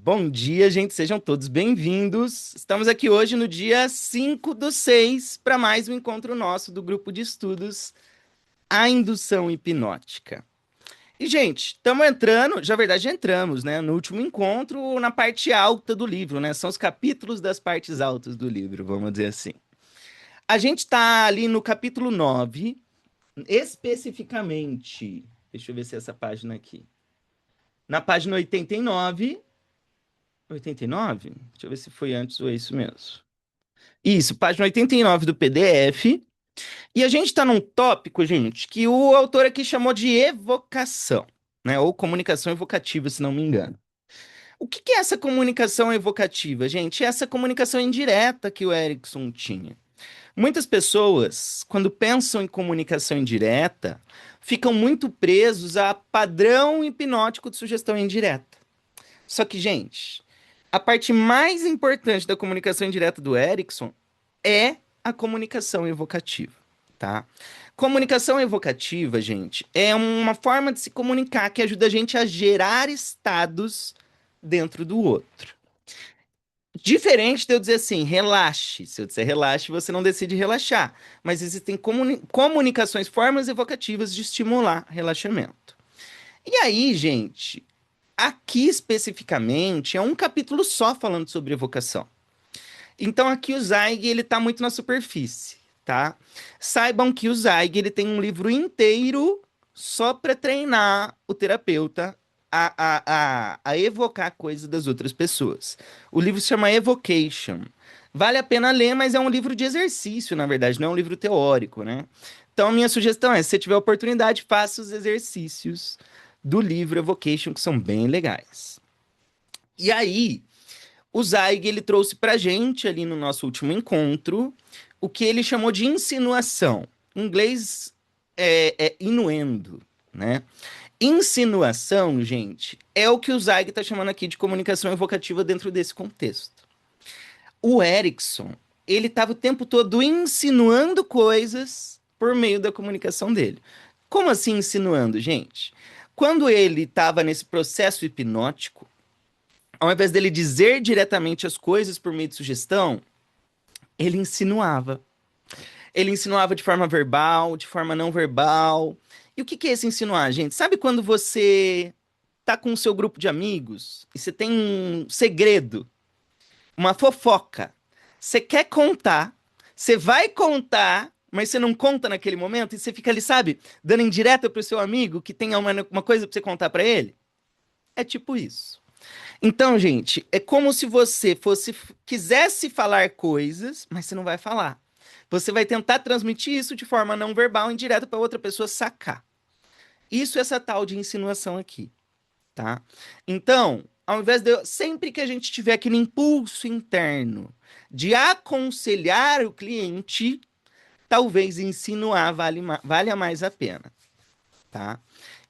Bom dia, gente. Sejam todos bem-vindos. Estamos aqui hoje no dia 5/6 para mais um encontro nosso do grupo de estudos A Indução Hipnótica. E, gente, estamos entrando, já na verdade já entramos, né, no último encontro na parte alta do livro, né? São os capítulos das partes altas do livro, vamos dizer assim. A gente está ali no capítulo 9, especificamente. Deixa eu ver se é essa página aqui. Na página 89. 89? Deixa eu ver se foi antes ou é isso mesmo. Isso, página 89 do PDF. E a gente está num tópico, gente, que o autor aqui chamou de evocação, né? Ou comunicação evocativa, se não me engano. O que que é essa comunicação evocativa, gente? É essa comunicação indireta que o Erickson tinha. Muitas pessoas, quando pensam em comunicação indireta, ficam muito presos a padrão hipnótico de sugestão indireta. Só que, gente, a parte mais importante da comunicação indireta do Erickson é a comunicação evocativa, tá? Comunicação evocativa, gente, é uma forma de se comunicar que ajuda a gente a gerar estados dentro do outro. Diferente de eu dizer assim, relaxe. Se eu disser relaxe, você não decide relaxar. Mas existem comunicações, formas evocativas de estimular relaxamento. E aí, gente, aqui especificamente é um capítulo só falando sobre evocação. Então aqui o Zweig ele tá muito na superfície, tá? Saibam que o Zweig ele tem um livro inteiro só para treinar o terapeuta a evocar coisas das outras pessoas. O livro se chama Evocation. Vale a pena ler, mas é um livro de exercício, na verdade, não é um livro teórico, né? Então, a minha sugestão é, se você tiver oportunidade, faça os exercícios do livro Evocation, que são bem legais. E aí, o Zweig, ele trouxe pra gente ali no nosso último encontro o que ele chamou de insinuação. Em inglês é inuendo, né? Insinuação, gente, é o que o Zweig está chamando aqui de comunicação evocativa dentro desse contexto. O Erickson, ele estava o tempo todo insinuando coisas por meio da comunicação dele. Como assim insinuando, gente? Quando ele estava nesse processo hipnótico, ao invés dele dizer diretamente as coisas por meio de sugestão, ele insinuava. Ele insinuava de forma verbal, de forma não verbal. E o que que é esse insinuar, gente? Sabe quando você tá com o seu grupo de amigos e você tem um segredo, uma fofoca? Você quer contar, você vai contar, mas você não conta naquele momento e você fica ali, sabe, dando indireta pro seu amigo que tem uma coisa pra você contar pra ele? É tipo isso. Então, gente, é como se você fosse quisesse falar coisas, mas você não vai falar. Você vai tentar transmitir isso de forma não verbal, indireta para outra pessoa sacar. Isso é essa tal de insinuação aqui, tá? Então, ao invés de sempre que a gente tiver aquele impulso interno de aconselhar o cliente, talvez insinuar valha mais a pena, tá?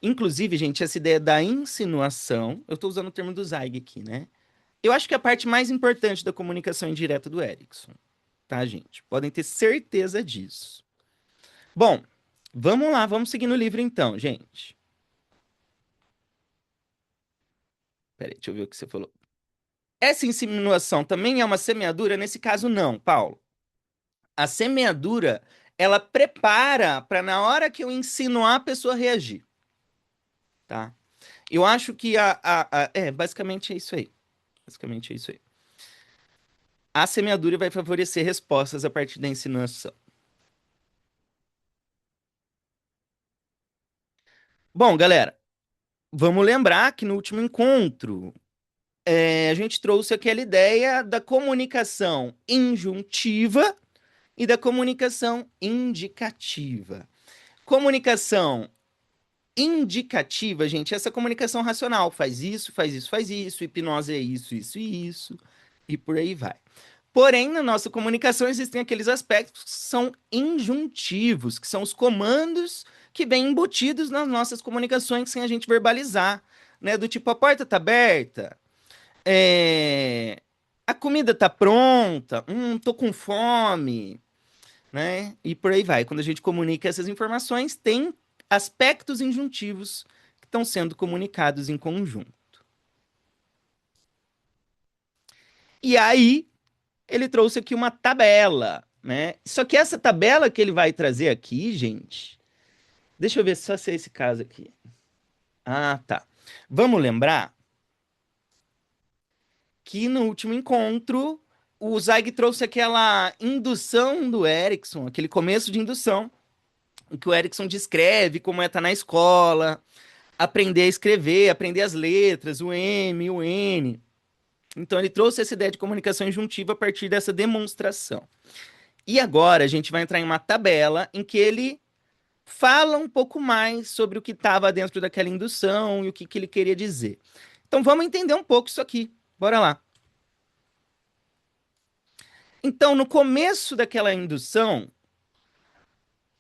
Inclusive, gente, essa ideia da insinuação, eu estou usando o termo do Zweig aqui, né? Eu acho que é a parte mais importante da comunicação indireta do Erickson, tá, gente? Podem ter certeza disso. Bom, vamos lá, vamos seguir no livro então, gente. Peraí, deixa eu ver o que você falou. Essa insinuação também é uma semeadura? Nesse caso, não, Paulo. A semeadura, ela prepara para na hora que eu insinuar a pessoa reagir, tá? Eu acho que basicamente é isso aí. Basicamente é isso aí. A semeadura vai favorecer respostas a partir da insinuação. Bom, galera, vamos lembrar que no último encontro a gente trouxe aquela ideia da comunicação injuntiva e da comunicação indicativa. Comunicação indicativa, gente, é essa comunicação racional. Faz isso, faz isso, faz isso. Hipnose é isso, isso e isso. E por aí vai. Porém, na nossa comunicação existem aqueles aspectos que são injuntivos, que são os comandos que vêm embutidos nas nossas comunicações sem a gente verbalizar, né? Do tipo, a porta tá aberta, é, a comida tá pronta, tô com fome, né? E por aí vai. Quando a gente comunica essas informações, tem aspectos injuntivos que estão sendo comunicados em conjunto. E aí, ele trouxe aqui uma tabela, né? Só que essa tabela que ele vai trazer aqui, gente, deixa eu ver só se é esse caso aqui. Ah, tá. Vamos lembrar que no último encontro, o Zeig trouxe aquela indução do Erickson, aquele começo de indução, em que o Erickson descreve como é estar na escola, aprender a escrever, aprender as letras, o M, o N. Então ele trouxe essa ideia de comunicação injuntiva a partir dessa demonstração. E agora a gente vai entrar em uma tabela em que ele fala um pouco mais sobre o que estava dentro daquela indução e o que, que ele queria dizer. Então vamos entender um pouco isso aqui. Bora lá. Então, no começo daquela indução,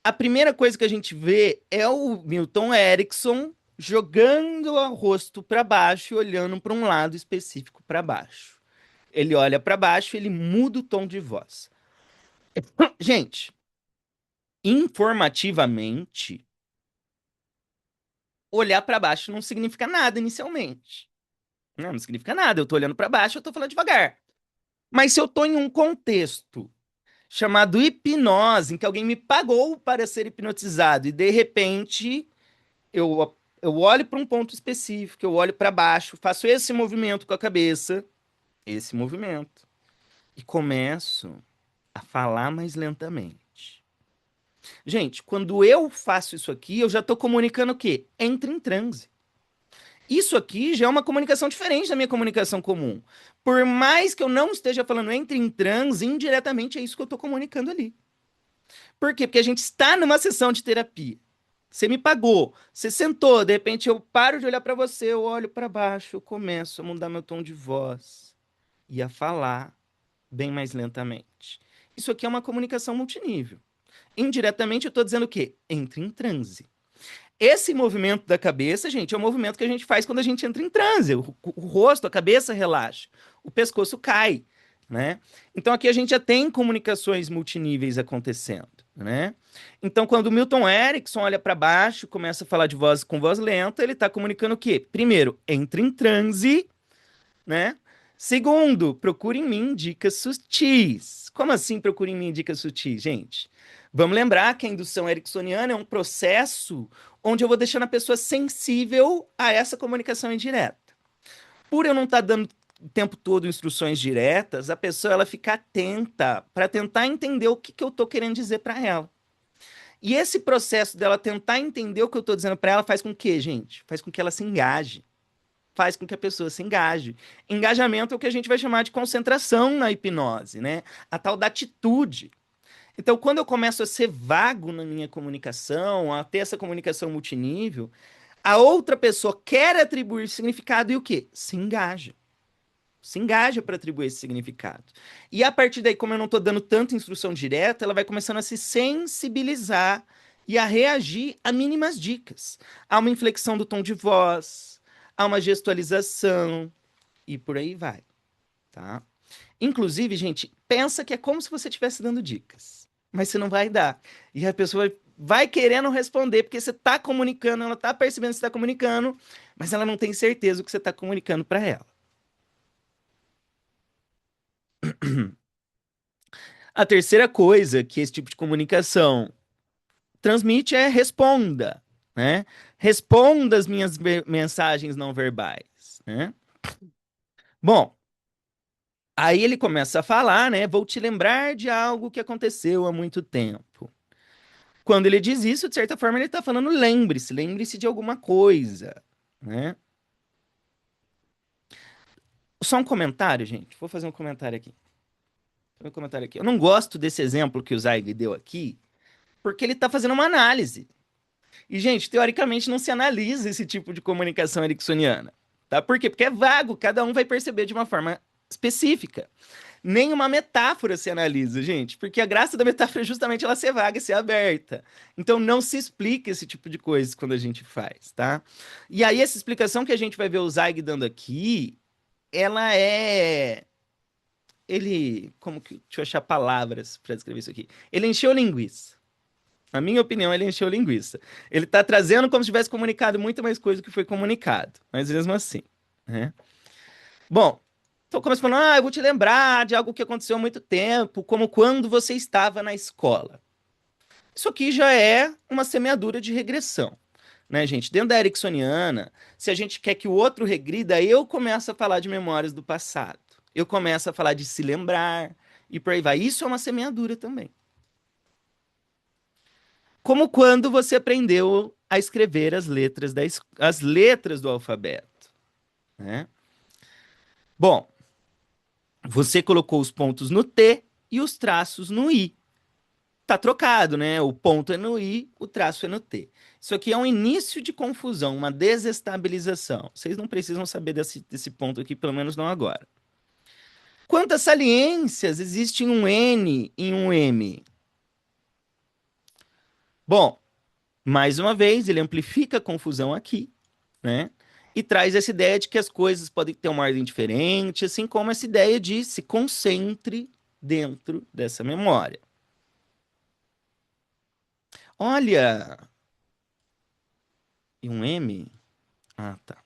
a primeira coisa que a gente vê é o Milton Erickson jogando o rosto para baixo e olhando para um lado específico para baixo. Ele olha para baixo, ele muda o tom de voz. Gente, informativamente, olhar para baixo não significa nada inicialmente. Não significa nada. Eu tô olhando para baixo, eu tô falando devagar. Mas se eu tô em um contexto chamado hipnose, em que alguém me pagou para ser hipnotizado e de repente eu olho para um ponto específico, eu olho para baixo, faço esse movimento com a cabeça, esse movimento, e começo a falar mais lentamente. Gente, quando eu faço isso aqui, eu já estou comunicando o quê? Entre em transe. Isso aqui já é uma comunicação diferente da minha comunicação comum. Por mais que eu não esteja falando entre em transe, indiretamente é isso que eu estou comunicando ali. Por quê? Porque a gente está numa sessão de terapia. Você me pagou, você sentou, de repente eu paro de olhar para você, eu olho para baixo, eu começo a mudar meu tom de voz e a falar bem mais lentamente. Isso aqui é uma comunicação multinível. Indiretamente eu estou dizendo o quê? Entre em transe. Esse movimento da cabeça, gente, é o movimento que a gente faz quando a gente entra em transe. O rosto, a cabeça relaxa, o pescoço cai, né? Então aqui a gente já tem comunicações multiníveis acontecendo, né? Então quando o Milton Erickson olha para baixo, começa a falar de voz com voz lenta, ele está comunicando o quê? Primeiro, entre em transe, né? Segundo, procure em mim dicas sutis. Como assim procure em mim dicas sutis, gente? Vamos lembrar que a indução ericksoniana é um processo onde eu vou deixando a pessoa sensível a essa comunicação indireta. Por eu não estar dando o tempo todo instruções diretas, a pessoa ela fica atenta para tentar entender o que, que eu estou querendo dizer para ela. E esse processo dela tentar entender o que eu estou dizendo para ela faz com que, gente, faz com que ela se engaje, faz com que a pessoa se engaje. Engajamento é o que a gente vai chamar de concentração na hipnose, né? A tal da atitude. Então, quando eu começo a ser vago na minha comunicação, a ter essa comunicação multinível, a outra pessoa quer atribuir significado e o quê? Se engaja. Se engaja para atribuir esse significado. E a partir daí, como eu não estou dando tanta instrução direta, ela vai começando a se sensibilizar e a reagir a mínimas dicas. Há uma inflexão do tom de voz, há uma gestualização e por aí vai, tá? Inclusive, gente, pensa que é como se você estivesse dando dicas, mas você não vai dar. E a pessoa vai querendo responder, porque você está comunicando, ela está percebendo que você está comunicando, mas ela não tem certeza do que você está comunicando para ela. A terceira coisa que esse tipo de comunicação transmite é responda, né? Responda as minhas mensagens não verbais, né? Bom, aí ele começa a falar, né? Vou te lembrar de algo que aconteceu há muito tempo. Quando ele diz isso, de certa forma, ele está falando lembre-se, lembre-se de alguma coisa, né? Só um comentário, gente. Vou fazer um comentário aqui. Um comentário aqui. Eu não gosto desse exemplo que o Zeig deu aqui, porque ele está fazendo uma análise. E, gente, teoricamente não se analisa esse tipo de comunicação ericksoniana. Tá? Por quê? Porque é vago, cada um vai perceber de uma forma específica. Nenhuma metáfora se analisa, gente, porque a graça da metáfora é justamente ela ser vaga e ser aberta. Então não se explica esse tipo de coisa quando a gente faz, tá? E aí essa explicação que a gente vai ver o Zeig dando aqui, ela é como que deixa eu achar palavras para descrever isso aqui. Ele encheu linguiça. Na minha opinião, ele encheu linguiça. Ele está trazendo como se tivesse comunicado muito mais coisa do que foi comunicado, mas mesmo assim, né? Bom, Então começa falando, eu vou te lembrar de algo que aconteceu há muito tempo, como quando você estava na escola. Isso aqui já é uma semeadura de regressão, né, gente? Dentro da Ericksoniana, se a gente quer que o outro regrida, eu começo a falar de memórias do passado. Eu começo a falar de se lembrar e por aí vai. Isso é uma semeadura também. Como quando você aprendeu a escrever as letras do alfabeto, né? Bom, você colocou os pontos no T e os traços no I. Tá trocado, né? O ponto é no I, o traço é no T. Isso aqui é um início de confusão, uma desestabilização. Vocês não precisam saber desse ponto aqui, pelo menos não agora. Quantas saliências existe em um N e em um M? Bom, mais uma vez, ele amplifica a confusão aqui, né? E traz essa ideia de que as coisas podem ter uma ordem diferente, assim como essa ideia de se concentre dentro dessa memória. Olha, e um M? Ah, tá.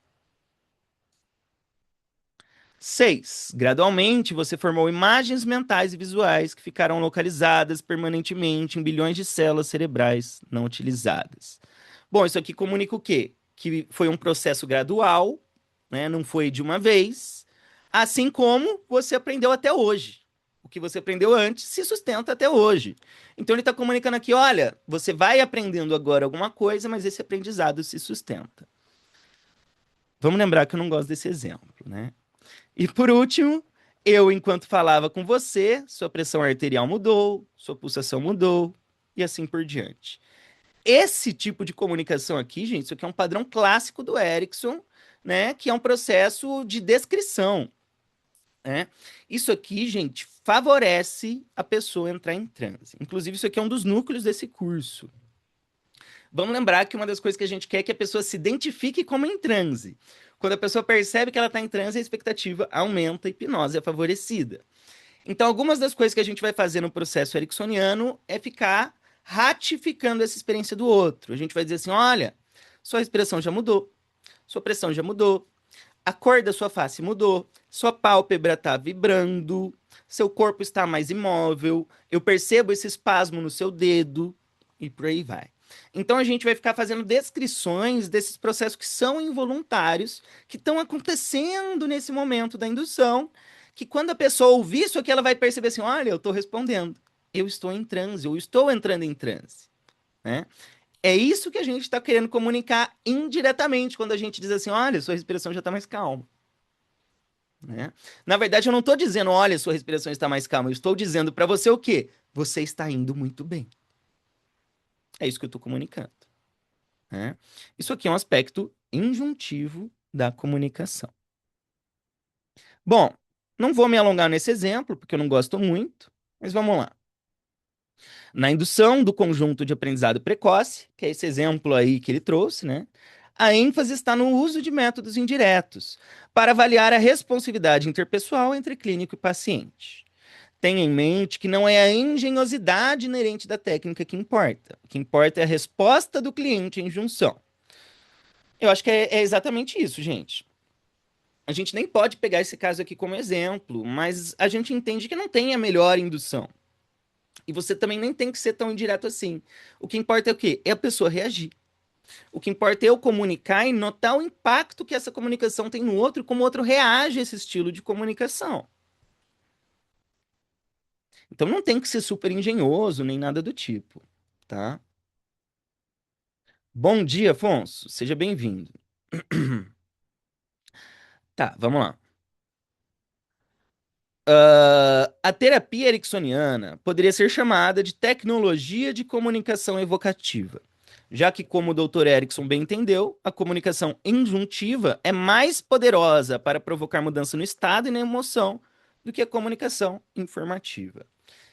6. Gradualmente, você formou imagens mentais e visuais que ficarão localizadas permanentemente em bilhões de células cerebrais não utilizadas. Bom, isso aqui comunica o quê? Que foi um processo gradual, né? Não foi de uma vez, assim como você aprendeu até hoje. O que você aprendeu antes se sustenta até hoje. Então ele está comunicando aqui: olha, você vai aprendendo agora alguma coisa, mas esse aprendizado se sustenta. Vamos lembrar que eu não gosto desse exemplo, né? E por último, eu, enquanto falava com você, sua pressão arterial mudou, sua pulsação mudou, e assim por diante. Esse tipo de comunicação aqui, gente, isso aqui é um padrão clássico do Erickson, né? Que é um processo de descrição, né? Isso aqui, gente, favorece a pessoa entrar em transe. Inclusive, isso aqui é um dos núcleos desse curso. Vamos lembrar que uma das coisas que a gente quer é que a pessoa se identifique como em transe. Quando a pessoa percebe que ela está em transe, a expectativa aumenta, a hipnose é favorecida. Então, algumas das coisas que a gente vai fazer no processo ericksoniano é ficar ratificando essa experiência do outro. A gente vai dizer assim: olha, sua respiração já mudou, sua pressão já mudou, a cor da sua face mudou, sua pálpebra está vibrando, seu corpo está mais imóvel, eu percebo esse espasmo no seu dedo, e por aí vai. Então a gente vai ficar fazendo descrições desses processos que são involuntários, que estão acontecendo nesse momento da indução, que quando a pessoa ouvir isso aqui, ela vai perceber assim: olha, eu estou respondendo, eu estou em transe, eu estou entrando em transe, né? É isso que a gente está querendo comunicar indiretamente quando a gente diz assim: olha, sua respiração já está mais calma, né? Na verdade, eu não estou dizendo, olha, sua respiração está mais calma, eu estou dizendo para você o quê? Você está indo muito bem. É isso que eu estou comunicando, né? Isso aqui é um aspecto injuntivo da comunicação. Bom, não vou me alongar nesse exemplo, porque eu não gosto muito, mas vamos lá. Na indução do conjunto de aprendizado precoce, que é esse exemplo aí que ele trouxe, né? A ênfase está no uso de métodos indiretos para avaliar a responsividade interpessoal entre clínico e paciente. Tenha em mente que não é a engenhosidade inerente da técnica que importa. O que importa é a resposta do cliente em junção. Eu acho que é exatamente isso, gente. A gente nem pode pegar esse caso aqui como exemplo, mas a gente entende que não tem a melhor indução. E você também nem tem que ser tão indireto assim. O que importa é o quê? É a pessoa reagir. O que importa é eu comunicar e notar o impacto que essa comunicação tem no outro, como o outro reage a esse estilo de comunicação. Então não tem que ser super engenhoso, nem nada do tipo, tá? Bom dia, Afonso. Seja bem-vindo. Tá, vamos lá. A terapia ericksoniana poderia ser chamada de tecnologia de comunicação evocativa, já que, como o Dr. Erickson bem entendeu, a comunicação injuntiva é mais poderosa para provocar mudança no estado e na emoção do que a comunicação informativa.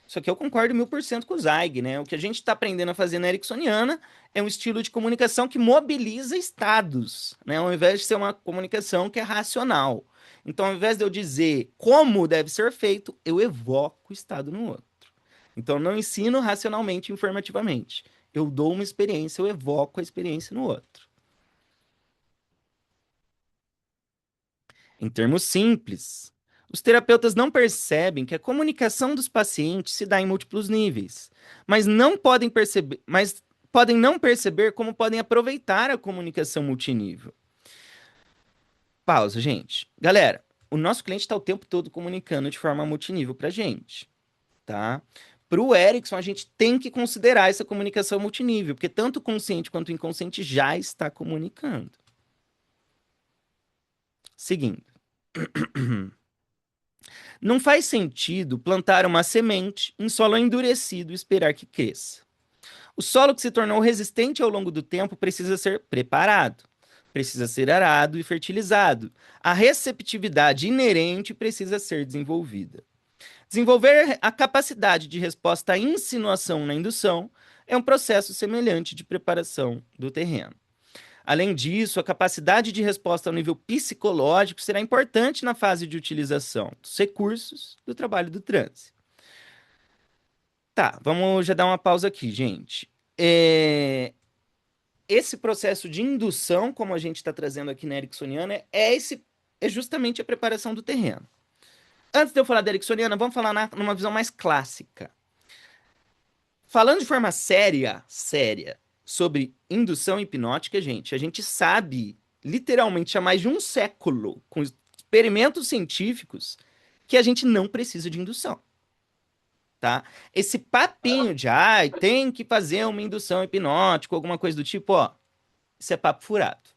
Isso aqui eu concordo 1000% com o Zweig, né? O que a gente está aprendendo a fazer na Ericksoniana é um estilo de comunicação que mobiliza estados, né? Ao invés de ser uma comunicação que é racional. Então, ao invés de eu dizer como deve ser feito, eu evoco o estado no outro. Então, eu não ensino racionalmente, informativamente. Eu dou uma experiência, eu evoco a experiência no outro. Em termos simples, Os terapeutas não percebem que a comunicação dos pacientes se dá em múltiplos níveis, mas podem não perceber como podem aproveitar a comunicação multinível. Pausa, gente. Galera, o nosso cliente está o tempo todo comunicando de forma multinível para a gente, tá? Para o Erickson, a gente tem que considerar essa comunicação multinível, porque tanto o consciente quanto o inconsciente já está comunicando. Seguindo. Não faz sentido plantar uma semente em solo endurecido e esperar que cresça. O solo que se tornou resistente ao longo do tempo precisa ser preparado, precisa ser arado e fertilizado. A receptividade inerente precisa ser desenvolvida. Desenvolver a capacidade de resposta à insinuação na indução é um processo semelhante de preparação do terreno. Além disso, a capacidade de resposta ao nível psicológico será importante na fase de utilização dos recursos do trabalho do transe. Tá, vamos já dar uma pausa aqui, gente. Esse processo de indução, como a gente está trazendo aqui na Ericksoniana, é justamente a preparação do terreno. Antes de eu falar da Ericksoniana, vamos falar numa visão mais clássica. Falando de forma séria, sobre indução hipnótica, gente, a gente sabe, literalmente, há mais de um século, com experimentos científicos, que a gente não precisa de indução, tá? Esse papinho de, tem que fazer uma indução hipnótica, alguma coisa do tipo, ó, isso é papo furado,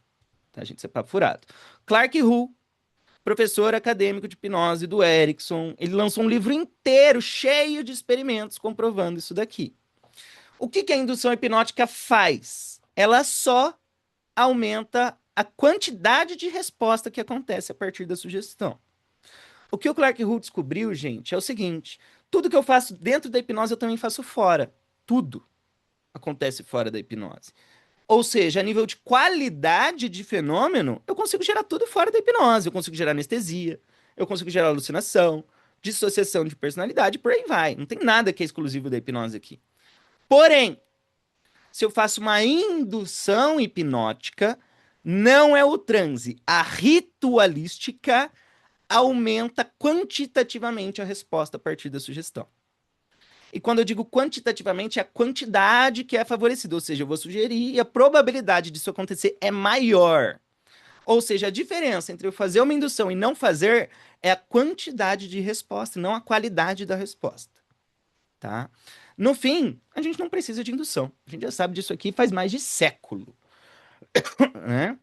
tá, gente? Isso é papo furado. Clark Hull, professor acadêmico de hipnose do Erickson, ele lançou um livro inteiro, cheio de experimentos, comprovando isso daqui. O que a indução hipnótica faz? Ela só aumenta a quantidade de resposta que acontece a partir da sugestão. O que o Clark Hull descobriu, gente, é o seguinte: tudo que eu faço dentro da hipnose eu também faço fora. Tudo acontece fora da hipnose. Ou seja, a nível de qualidade de fenômeno, eu consigo gerar tudo fora da hipnose. Eu consigo gerar anestesia, eu consigo gerar alucinação, dissociação de personalidade, por aí vai. Não tem nada que é exclusivo da hipnose aqui. Porém, se eu faço uma indução hipnótica, não é o transe. A ritualística aumenta quantitativamente a resposta a partir da sugestão. E quando eu digo quantitativamente, é a quantidade que é favorecida. Ou seja, eu vou sugerir e a probabilidade disso acontecer é maior. Ou seja, a diferença entre eu fazer uma indução e não fazer é a quantidade de resposta, não a qualidade da resposta. Tá? No fim, a gente não precisa de indução. A gente já sabe disso aqui faz mais de século. Né?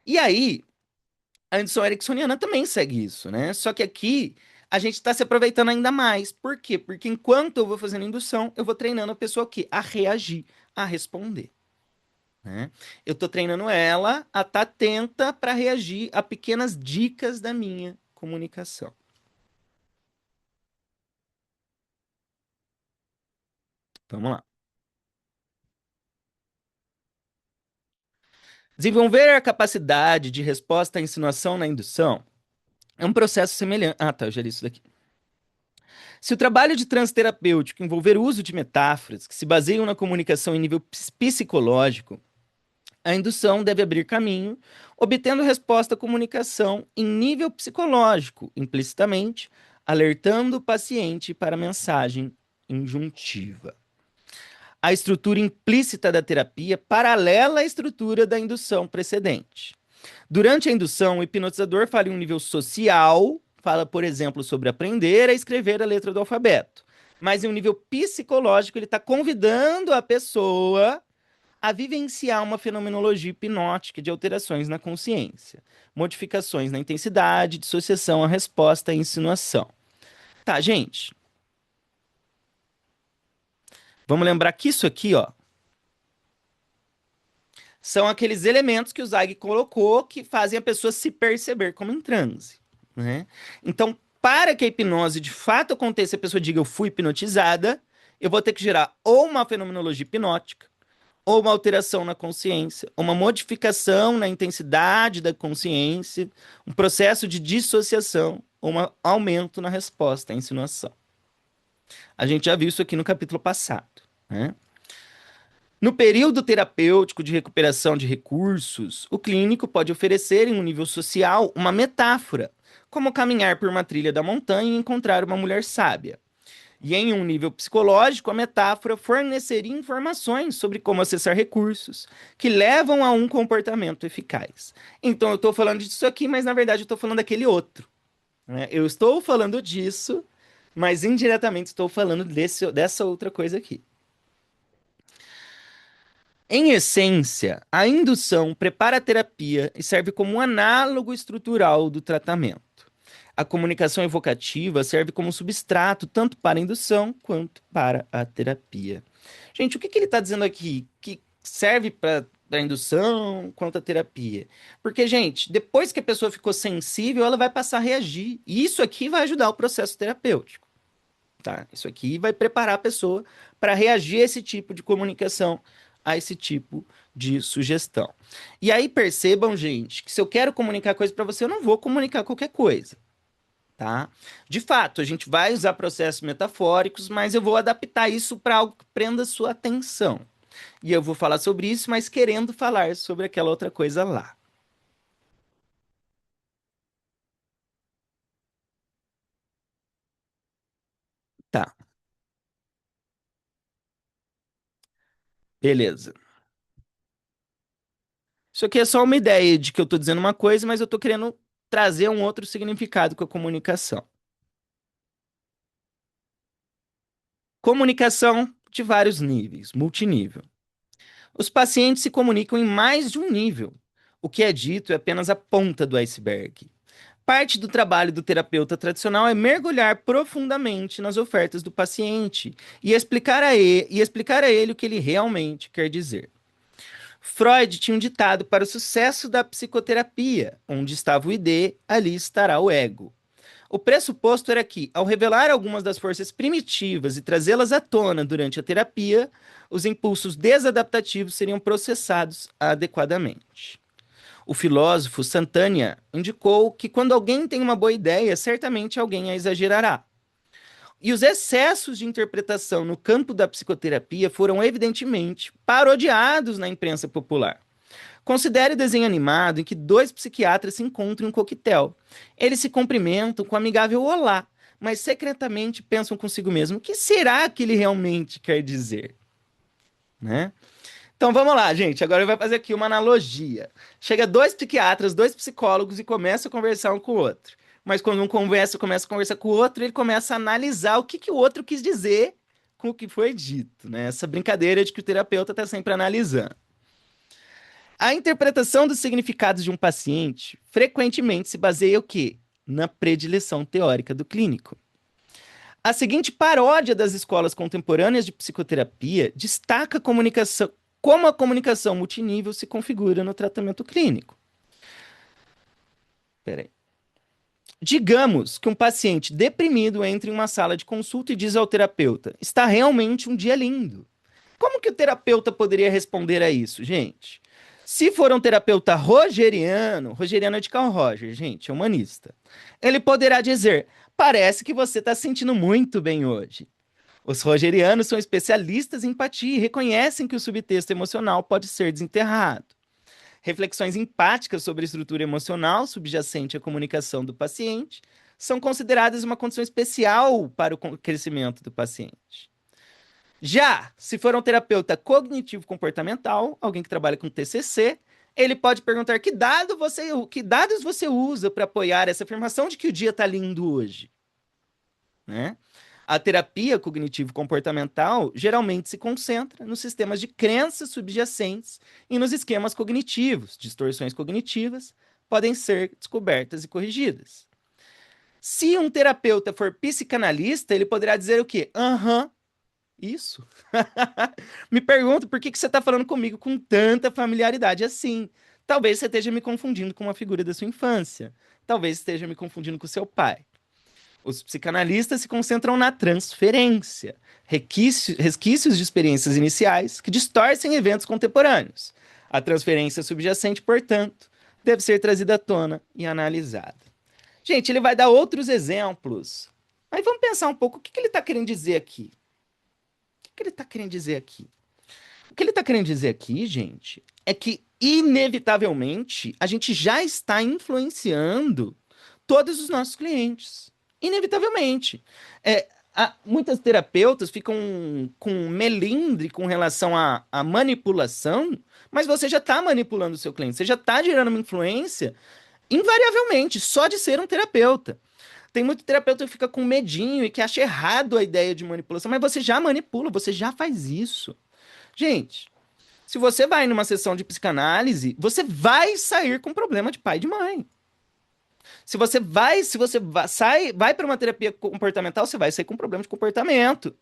E aí, a indução ericksoniana também segue isso, né? Só que aqui a gente está se aproveitando ainda mais. Por quê? Porque enquanto eu vou fazendo indução, eu vou treinando a pessoa aqui a reagir, a responder. Né? Eu estou treinando ela a estar atenta para reagir a pequenas dicas da minha comunicação. Vamos lá. Desenvolver a capacidade de resposta à insinuação na indução é um processo semelhante. Ah, tá, eu já li isso daqui. Se o trabalho de transterapêutico envolver o uso de metáforas que se baseiam na comunicação em nível psicológico, a indução deve abrir caminho, obtendo resposta à comunicação em nível psicológico, implicitamente, alertando o paciente para a mensagem injuntiva. A estrutura implícita da terapia paralela à estrutura da indução precedente. Durante a indução, o hipnotizador fala em um nível social, fala, por exemplo, sobre aprender a escrever a letra do alfabeto. Mas em um nível psicológico, ele está convidando a pessoa a vivenciar uma fenomenologia hipnótica de alterações na consciência, modificações na intensidade, dissociação, a resposta à insinuação. Tá, gente. Vamos lembrar que isso aqui, ó, são aqueles elementos que o Zweig colocou que fazem a pessoa se perceber como em transe, né? Então, para que a hipnose de fato aconteça, a pessoa diga eu fui hipnotizada, eu vou ter que gerar ou uma fenomenologia hipnótica, ou uma alteração na consciência, uma modificação na intensidade da consciência, um processo de dissociação, ou um aumento na resposta à insinuação. A gente já viu isso aqui no capítulo passado, né? No período terapêutico de recuperação de recursos, o clínico pode oferecer, em um nível social, uma metáfora, como caminhar por uma trilha da montanha e encontrar uma mulher sábia. E em um nível psicológico, a metáfora forneceria informações sobre como acessar recursos que levam a um comportamento eficaz. Então eu estou falando disso aqui, mas na verdade eu estou falando daquele outro, né? Eu estou falando disso, mas indiretamente estou falando dessa outra coisa aqui. Em essência, a indução prepara a terapia e serve como um análogo estrutural do tratamento. A comunicação evocativa serve como substrato tanto para a indução quanto para a terapia. Gente, o que ele está dizendo aqui? Que serve para a indução quanto a terapia? Porque, gente, depois que a pessoa ficou sensível, ela vai passar a reagir. E isso aqui vai ajudar o processo terapêutico. Tá? Isso aqui vai preparar a pessoa para reagir a esse tipo de comunicação, a esse tipo de sugestão. E aí percebam, gente, que se eu quero comunicar coisa para você, eu não vou comunicar qualquer coisa, tá? De fato, a gente vai usar processos metafóricos, mas eu vou adaptar isso para algo que prenda sua atenção. E eu vou falar sobre isso, mas querendo falar sobre aquela outra coisa lá. Tá, beleza. Isso aqui é só uma ideia de que eu estou dizendo uma coisa, mas eu estou querendo trazer um outro significado com a comunicação. Comunicação de vários níveis, multinível. Os pacientes se comunicam em mais de um nível. O que é dito é apenas a ponta do iceberg. Parte do trabalho do terapeuta tradicional é mergulhar profundamente nas ofertas do paciente e explicar a ele o que ele realmente quer dizer. Freud tinha um ditado para o sucesso da psicoterapia: onde estava o ID, ali estará o ego. O pressuposto era que, ao revelar algumas das forças primitivas e trazê-las à tona durante a terapia, os impulsos desadaptativos seriam processados adequadamente. O filósofo Santania indicou que quando alguém tem uma boa ideia, certamente alguém a exagerará. E os excessos de interpretação no campo da psicoterapia foram evidentemente parodiados na imprensa popular. Considere o desenho animado em que dois psiquiatras se encontram em um coquetel. Eles se cumprimentam com amigável olá, mas secretamente pensam consigo mesmo: o que será que ele realmente quer dizer? Né? Então vamos lá, gente. Agora eu vou fazer aqui uma analogia. Chega dois psiquiatras, dois psicólogos e começam a conversar um com o outro. Mas quando um começa a conversar com o outro, ele começa a analisar o que o outro quis dizer com o que foi dito, né? Essa brincadeira de que o terapeuta está sempre analisando. A interpretação dos significados de um paciente frequentemente se baseia o quê? Na predileção teórica do clínico. A seguinte paródia das escolas contemporâneas de psicoterapia destaca a comunicação, como a comunicação multinível se configura no tratamento clínico. Peraí. Digamos que um paciente deprimido entra em uma sala de consulta e diz ao terapeuta: está realmente um dia lindo. Como que o terapeuta poderia responder a isso, gente? Se for um terapeuta rogeriano é de Carl Roger, gente, é humanista. Ele poderá dizer: parece que você está se sentindo muito bem hoje. Os rogerianos são especialistas em empatia e reconhecem que o subtexto emocional pode ser desenterrado. Reflexões empáticas sobre a estrutura emocional subjacente à comunicação do paciente são consideradas uma condição especial para o crescimento do paciente. Já, se for um terapeuta cognitivo-comportamental, alguém que trabalha com TCC, ele pode perguntar que dados você usa para apoiar essa afirmação de que o dia está lindo hoje, né? A terapia cognitivo-comportamental geralmente se concentra nos sistemas de crenças subjacentes e nos esquemas cognitivos. Distorções cognitivas podem ser descobertas e corrigidas. Se um terapeuta for psicanalista, ele poderá dizer o quê? Aham, isso. Me pergunto por que você está falando comigo com tanta familiaridade assim. Talvez você esteja me confundindo com uma figura da sua infância. Talvez esteja me confundindo com seu pai. Os psicanalistas se concentram na transferência, resquícios de experiências iniciais que distorcem eventos contemporâneos. A transferência subjacente, portanto, deve ser trazida à tona e analisada. Gente, ele vai dar outros exemplos. Aí vamos pensar um pouco o que ele está querendo dizer aqui. O que ele está querendo dizer aqui? O que ele está querendo dizer aqui, gente, é que, inevitavelmente, a gente já está influenciando todos os nossos clientes. Inevitavelmente. É, muitas terapeutas ficam com melindre com relação à manipulação, mas você já está manipulando o seu cliente, você já está gerando uma influência, invariavelmente, só de ser um terapeuta. Tem muito terapeuta que fica com medinho e que acha errado a ideia de manipulação, mas você já manipula, você já faz isso. Gente, se você vai numa sessão de psicanálise, você vai sair com problema de pai e de mãe. Se você vai para uma terapia comportamental, você vai sair com problema de comportamento.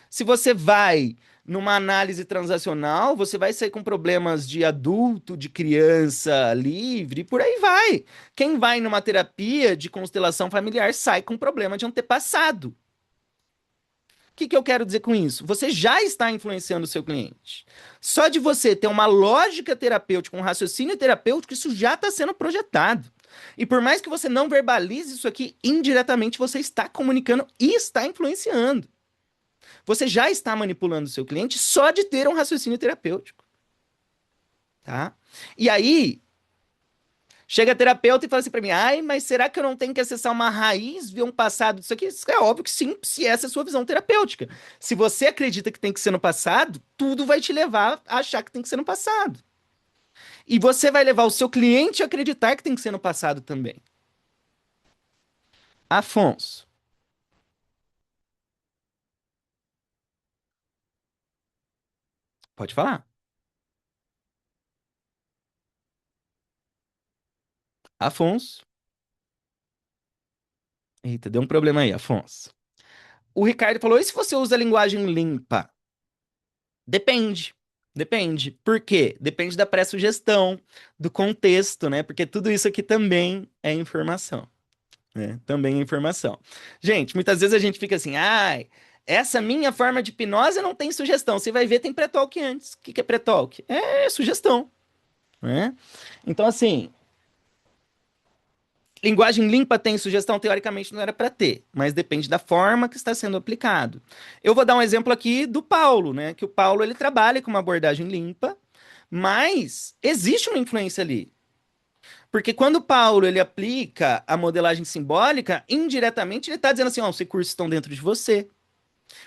Se você vai numa análise transacional, você vai sair com problemas de adulto, de criança livre, e por aí vai. Quem vai numa terapia de constelação familiar sai com problema de antepassado. O que eu quero dizer com isso? Você já está influenciando o seu cliente. Só de você ter uma lógica terapêutica, um raciocínio terapêutico, isso já está sendo projetado. E por mais que você não verbalize isso aqui, indiretamente você está comunicando e está influenciando. Você já está manipulando o seu cliente só de ter um raciocínio terapêutico, tá? E aí, chega a terapeuta e fala assim para mim: ai, mas será que eu não tenho que acessar uma raiz, ver um passado disso aqui? Isso é óbvio que sim, se essa é a sua visão terapêutica. Se você acredita que tem que ser no passado, tudo vai te levar a achar que tem que ser no passado. E você vai levar o seu cliente a acreditar que tem que ser no passado também. Afonso, pode falar. Afonso. Eita, deu um problema aí, Afonso. O Ricardo falou: e se você usa a linguagem limpa? Depende. Depende. Por quê? Depende da pré-sugestão, do contexto, né? Porque tudo isso aqui também é informação, né? Também é informação. Gente, muitas vezes a gente fica assim, ai, essa minha forma de hipnose não tem sugestão. Você vai ver, tem pré-talk antes. O que que é pré-talk? É sugestão, né? Então, assim, linguagem limpa tem sugestão? Teoricamente não era para ter, mas depende da forma que está sendo aplicado. Eu vou dar um exemplo aqui do Paulo, né? Que o Paulo ele trabalha com uma abordagem limpa, mas existe uma influência ali. Porque quando o Paulo ele aplica a modelagem simbólica, indiretamente ele está dizendo assim: ó, os recursos estão dentro de você,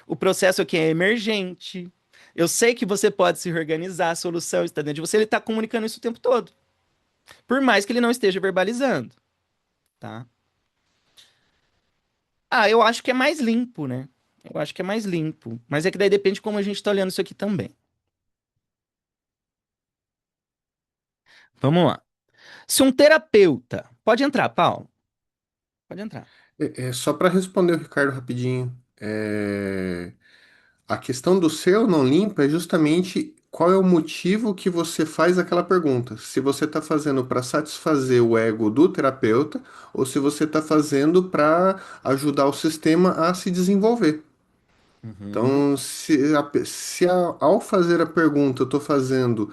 o processo aqui é emergente, eu sei que você pode se reorganizar, a solução está dentro de você. Ele está comunicando isso o tempo todo, por mais que ele não esteja verbalizando, tá? Ah, eu acho que é mais limpo, né? Eu acho que é mais limpo. Mas é que daí depende de como a gente tá olhando isso aqui também. Vamos lá. Se um terapeuta. Pode entrar, Paulo. Pode entrar. Só para responder o Ricardo rapidinho, a questão do ser ou não limpo é justamente qual é o motivo que você faz aquela pergunta. Se você está fazendo para satisfazer o ego do terapeuta ou se você está fazendo para ajudar o sistema a se desenvolver. Uhum. Então, ao fazer a pergunta, eu estou fazendo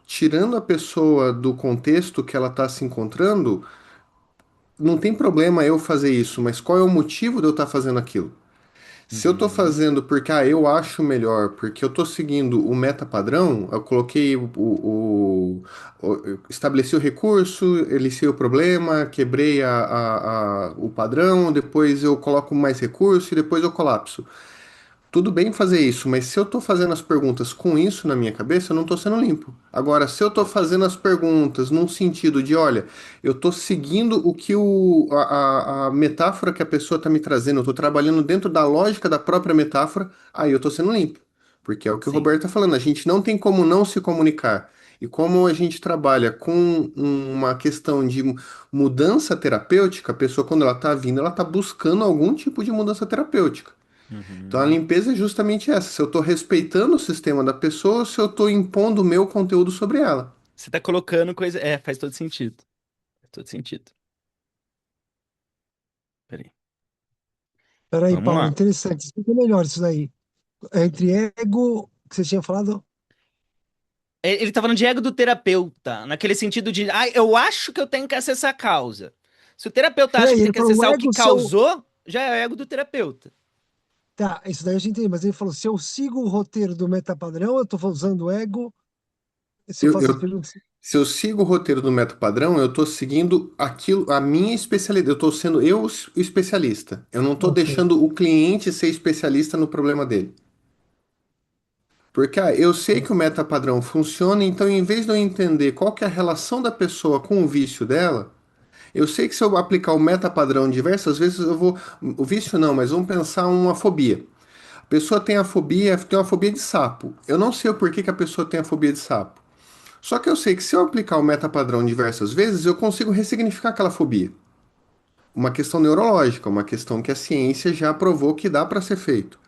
tirando a pessoa do contexto que ela está se encontrando, não tem problema eu fazer isso, mas qual é o motivo de eu estar fazendo aquilo? Se eu estou Uhum. fazendo porque eu acho melhor, porque eu estou seguindo o meta padrão, eu coloquei eu estabeleci o recurso, eliciei o problema, quebrei o padrão, depois eu coloco mais recurso e depois eu colapso. Tudo bem fazer isso, mas se eu estou fazendo as perguntas com isso na minha cabeça, eu não estou sendo limpo. Agora, se eu estou fazendo as perguntas num sentido de, olha, eu estou seguindo o que a metáfora que a pessoa está me trazendo, eu estou trabalhando dentro da lógica da própria metáfora, aí eu estou sendo limpo. Porque é o que o Sim. Roberto está falando, a gente não tem como não se comunicar. E como a gente trabalha com uma questão de mudança terapêutica, a pessoa, quando ela está vindo, ela está buscando algum tipo de mudança terapêutica. Então a Uhum. limpeza é justamente essa. Se eu estou respeitando o sistema da pessoa, ou se eu estou impondo o meu conteúdo sobre ela. Você tá colocando coisa. É, faz todo sentido. Faz todo sentido. Peraí. Peraí, Vamos Paulo, lá. interessante. Explica melhor isso daí. Entre ego, que você tinha falado? Ele tá falando de ego do terapeuta, naquele sentido de, ah, eu acho que eu tenho que acessar a causa. Se o terapeuta acha que Peraí, tem ele que falou o acessar o que ego, se eu. causou, já é o ego do terapeuta. Tá, isso daí eu já entendi, mas ele falou: se eu sigo o roteiro do metapadrão, eu tô usando o ego. Se eu Eu, faço as eu- perguntas. Se eu sigo o roteiro do método padrão, eu estou seguindo aquilo, a minha especialidade. Eu estou sendo eu o especialista. Eu não estou Ok. deixando o cliente ser especialista no problema dele. Porque eu sei que o meta padrão funciona, então em vez de eu entender qual que é a relação da pessoa com o vício dela, eu sei que se eu aplicar o meta padrão diversas vezes, eu vou. O vício não, mas vamos pensar uma fobia. A pessoa tem uma fobia de sapo. Eu não sei o porquê que a pessoa tem a fobia de sapo. Só que eu sei que se eu aplicar o metapadrão diversas vezes, eu consigo ressignificar aquela fobia. Uma questão neurológica, uma questão que a ciência já provou que dá para ser feito.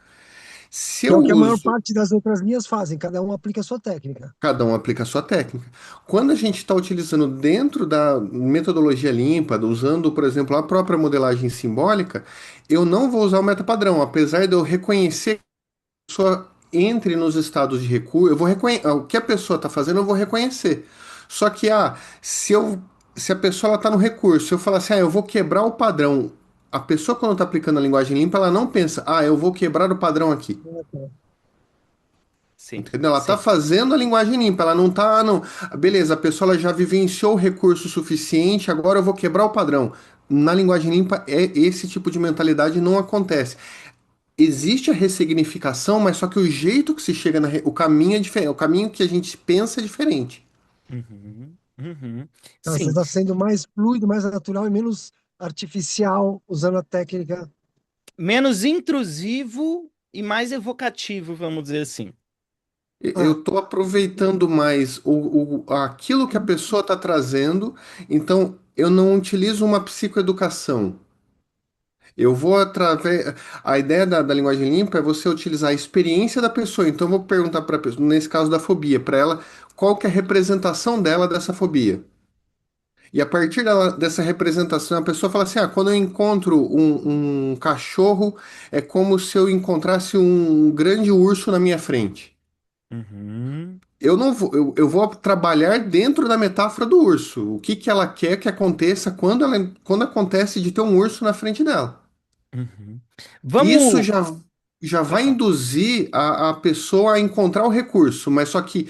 Se Que é eu o que a maior uso, parte das outras linhas fazem, cada um aplica a sua técnica. cada um aplica a sua técnica. Quando a gente está utilizando dentro da metodologia limpa, usando, por exemplo, a própria modelagem simbólica, eu não vou usar o metapadrão, apesar de eu reconhecer pessoa entre nos estados de recurso, eu vou reconhecer o que a pessoa está fazendo, eu vou reconhecer. Só que se a pessoa está no recurso, eu falar assim, eu vou quebrar o padrão. A pessoa quando está aplicando a linguagem limpa, ela não pensa, eu vou quebrar o padrão aqui. Sim, Entendeu? Ela está sim. fazendo a linguagem limpa, ela não está, não. Beleza, a pessoa ela já vivenciou o recurso suficiente, agora eu vou quebrar o padrão. Na linguagem limpa, esse tipo de mentalidade não acontece. Existe a ressignificação, mas só que o jeito que se chega o caminho é diferente, o caminho que a gente pensa é diferente. Uhum, uhum. Então, você Sim, está sendo mais fluido, mais natural e menos artificial, usando a técnica. menos intrusivo e mais evocativo, vamos dizer assim. Ah, Eu estou aproveitando mais aquilo que a pessoa está trazendo, então eu não utilizo uma psicoeducação. Eu vou através. A ideia da linguagem limpa é você utilizar a experiência da pessoa. Então, eu vou perguntar para a pessoa, nesse caso da fobia, para ela, qual que é a representação dela dessa fobia. E a partir dessa representação, a pessoa fala assim: quando eu encontro um cachorro, é como se eu encontrasse um grande urso na minha frente. Uhum, Eu não vou, eu vou trabalhar dentro da metáfora do urso. O que que ela quer que aconteça quando acontece de ter um urso na frente dela. uhum. Isso Vamos. já Pode vai falar. induzir a pessoa a encontrar o recurso, mas só que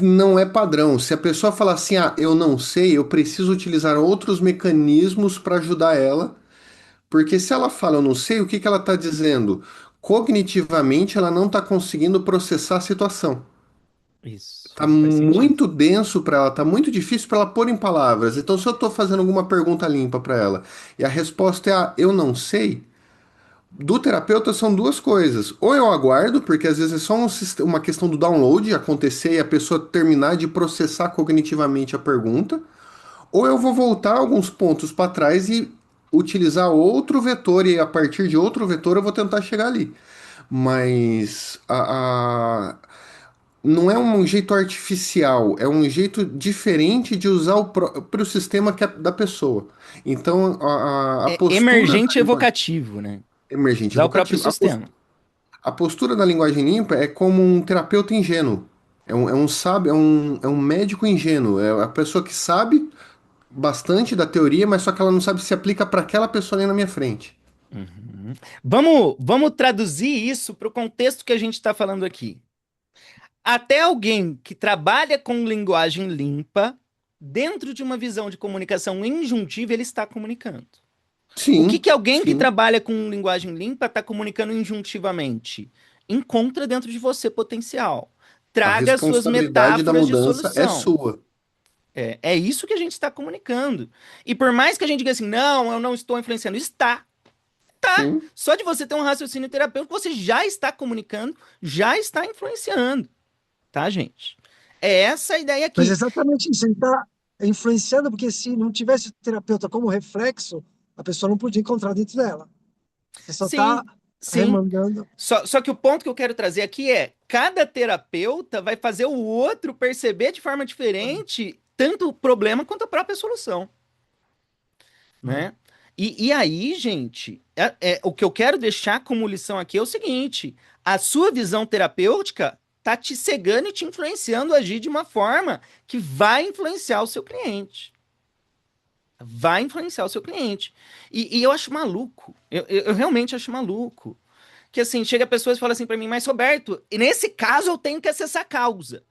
não é padrão. Se a pessoa falar assim, eu não sei, eu preciso utilizar outros mecanismos para ajudar ela, porque se ela fala eu não sei, o que que ela está dizendo? Cognitivamente, ela não está conseguindo processar a situação. Isso, Tá faz sentido. muito denso para ela, tá muito difícil para ela pôr em palavras. Então, se eu estou fazendo alguma pergunta limpa para ela e a resposta é eu não sei, do terapeuta são duas coisas. Ou eu aguardo, porque às vezes é só uma questão do download acontecer e a pessoa terminar de processar cognitivamente a pergunta, ou eu vou voltar alguns pontos para trás e utilizar outro vetor, e a partir de outro vetor eu vou tentar chegar ali. Mas não é um jeito artificial, é um jeito diferente de usar o próprio sistema que é da pessoa. Então, a É postura da emergente linguagem evocativo, né? emergente Usar o próprio evocativa, sistema. a postura da linguagem limpa é como um terapeuta ingênuo. É um médico ingênuo. É a pessoa que sabe bastante da teoria, mas só que ela não sabe se aplica para aquela pessoa ali na minha frente. Uhum. Vamos traduzir isso para o contexto que a gente está falando aqui. Até alguém que trabalha com linguagem limpa, dentro de uma visão de comunicação injuntiva, ele está comunicando. O que Sim, que alguém que sim. trabalha com linguagem limpa está comunicando injuntivamente? Encontra dentro de você potencial. A Traga as suas responsabilidade da metáforas de mudança é solução. sua. É isso que a gente está comunicando. E por mais que a gente diga assim, não, eu não estou influenciando, está. Tá. Sim. Só de você ter um raciocínio terapêutico, você já está comunicando, já está influenciando, tá, gente? É essa a ideia mas é aqui. exatamente isso, ele está influenciando, porque se não tivesse o terapeuta como reflexo, a pessoa não podia encontrar dentro dela. Você só está Sim, sim. remandando. Só que o ponto que eu quero trazer aqui é: cada terapeuta vai fazer o outro perceber de forma diferente tanto o problema quanto a própria solução, Ah, né? E aí, gente, o que eu quero deixar como lição aqui é o seguinte: a sua visão terapêutica tá te cegando e te influenciando a agir de uma forma que vai influenciar o seu cliente. Vai influenciar o seu cliente. E eu acho maluco. Eu realmente acho maluco. Que assim, chega pessoas e fala assim pra mim, mas Roberto, nesse caso eu tenho que acessar a causa.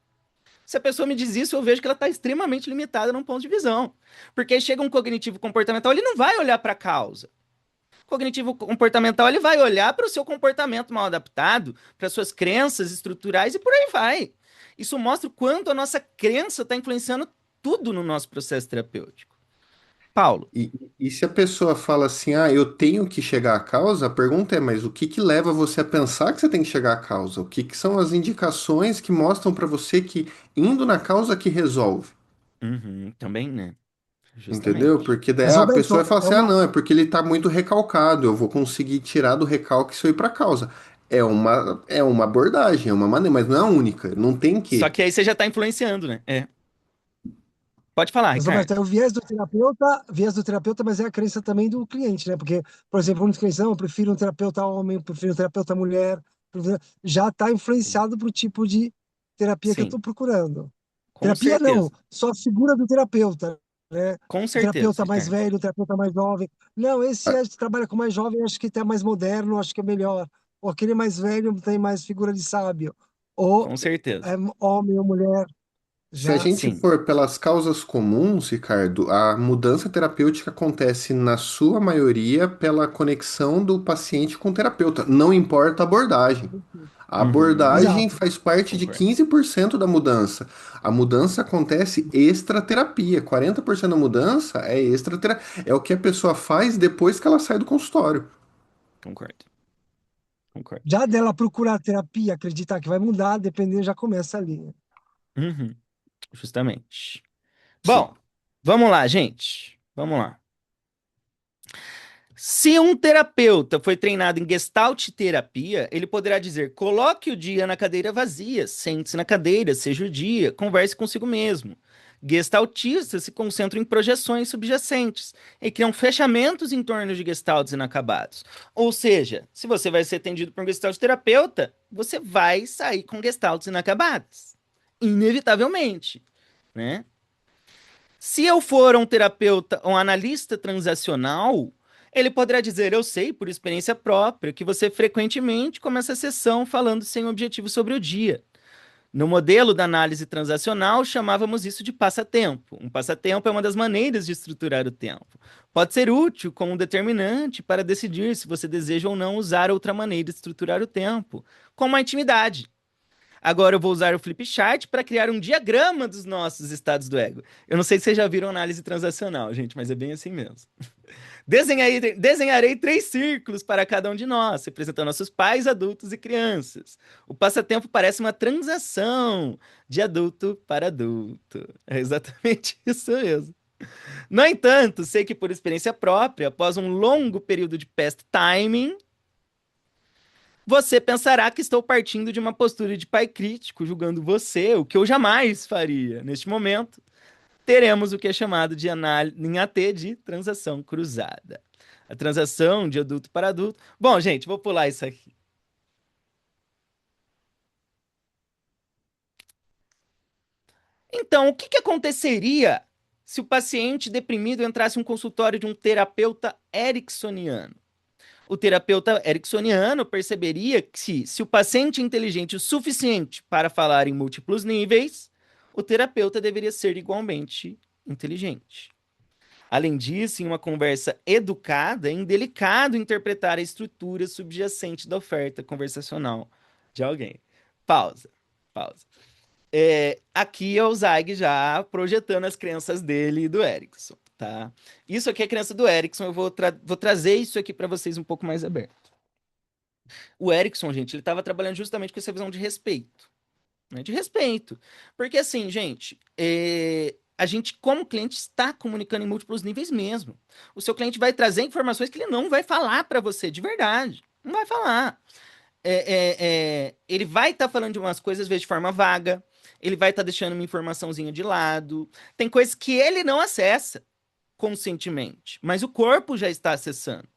Se a pessoa me diz isso, eu vejo que ela está extremamente limitada num ponto de visão. Porque aí chega um cognitivo comportamental, ele não vai olhar para a causa. O cognitivo comportamental, ele vai olhar para o seu comportamento mal adaptado, para suas crenças estruturais e por aí vai. Isso mostra o quanto a nossa crença está influenciando tudo no nosso processo terapêutico. Paulo. E se a pessoa fala assim, ah, eu tenho que chegar à causa, a pergunta é, mas o que que leva você a pensar que você tem que chegar à causa? O que que são as indicações que mostram para você que indo na causa que resolve? Uhum, também, né? Entendeu? Justamente. Porque daí Mas, a pessoa vai Roberto, falar é assim, ah, uma. não, é porque ele tá muito recalcado, eu vou conseguir tirar do recalque isso aí para causa. É uma abordagem, é uma maneira, mas não é a única, não tem Só que. que aí você já está influenciando, né? É. Pode falar, Mas, Roberto, Ricardo. é o viés do terapeuta, mas é a crença também do cliente, né? Porque, por exemplo, muitos clientes, não, eu prefiro um terapeuta homem, eu prefiro um terapeuta mulher, já está influenciado para o tipo de terapia que eu Sim, estou procurando. com Terapia não, certeza. só a figura do terapeuta, né? Com O certeza, terapeuta mais Ricardo. velho, o terapeuta mais jovem. Não, esse Ah, trabalha com mais jovem, acho que é mais moderno, acho que é melhor. Ou aquele mais velho tem mais figura de sábio. Ou Com certeza. é homem ou mulher, Se a já. gente Sim. for pelas causas comuns, Ricardo, a mudança terapêutica acontece na sua maioria pela conexão do paciente com o terapeuta, não importa a abordagem. A Uhum. abordagem Exato. faz parte de Concordo. 15% da mudança. A mudança acontece extraterapia. 40% da mudança é extraterapia. É o que a pessoa faz depois que ela sai do consultório. Concordo. Concordo. Já dela procurar terapia, acreditar que vai mudar, dependendo, já começa ali. Uhum. Justamente. Sim. Bom, vamos lá, gente. Vamos lá. Se um terapeuta foi treinado em Gestalt terapia, ele poderá dizer: coloque o dia na cadeira vazia, sente-se na cadeira, seja o dia, converse consigo mesmo. Gestaltistas se concentram em projeções subjacentes e criam fechamentos em torno de gestaltes inacabados. Ou seja, se você vai ser atendido por um gestalt terapeuta, você vai sair com gestaltes inacabados. Inevitavelmente, né? Se eu for um terapeuta, um analista transacional, ele poderá dizer: eu sei, por experiência própria, que você frequentemente começa a sessão falando sem objetivo sobre o dia. No modelo da análise transacional, chamávamos isso de passatempo. Um passatempo é uma das maneiras de estruturar o tempo. Pode ser útil como um determinante para decidir se você deseja ou não usar outra maneira de estruturar o tempo, como a intimidade. Agora eu vou usar o flip chart para criar um diagrama dos nossos estados do ego. Eu não sei se vocês já viram análise transacional, gente, mas é bem assim mesmo. Desenharei 3 círculos para cada um de nós, representando nossos pais, adultos e crianças. O passatempo parece uma transação de adulto para adulto. É exatamente isso mesmo. No entanto, sei que por experiência própria, após um longo período de past timing, você pensará que estou partindo de uma postura de pai crítico, julgando você, o que eu jamais faria. Neste momento, teremos o que é chamado de análise em AT de transação cruzada. A transação de adulto para adulto. Bom, gente, vou pular isso aqui. Então, o que que aconteceria se o paciente deprimido entrasse em um consultório de um terapeuta ericksoniano? O terapeuta ericksoniano perceberia que se o paciente é inteligente o suficiente para falar em múltiplos níveis, o terapeuta deveria ser igualmente inteligente. Além disso, em uma conversa educada, é indelicado interpretar a estrutura subjacente da oferta conversacional de alguém. Pausa. Pausa. Aqui é o Zag já projetando as crenças dele e do Erickson, tá? Isso aqui é a crença do Erickson, eu vou trazer isso aqui para vocês um pouco mais aberto. O Erickson, gente, ele estava trabalhando justamente com essa visão de respeito, né? De respeito. Porque assim, gente, a gente, como cliente, está comunicando em múltiplos níveis mesmo. O seu cliente vai trazer informações que ele não vai falar para você de verdade. Não vai falar. Ele vai estar falando de umas coisas, às vezes, de forma vaga. Ele vai estar deixando uma informaçãozinha de lado. Tem coisas que ele não acessa conscientemente, mas o corpo já está acessando.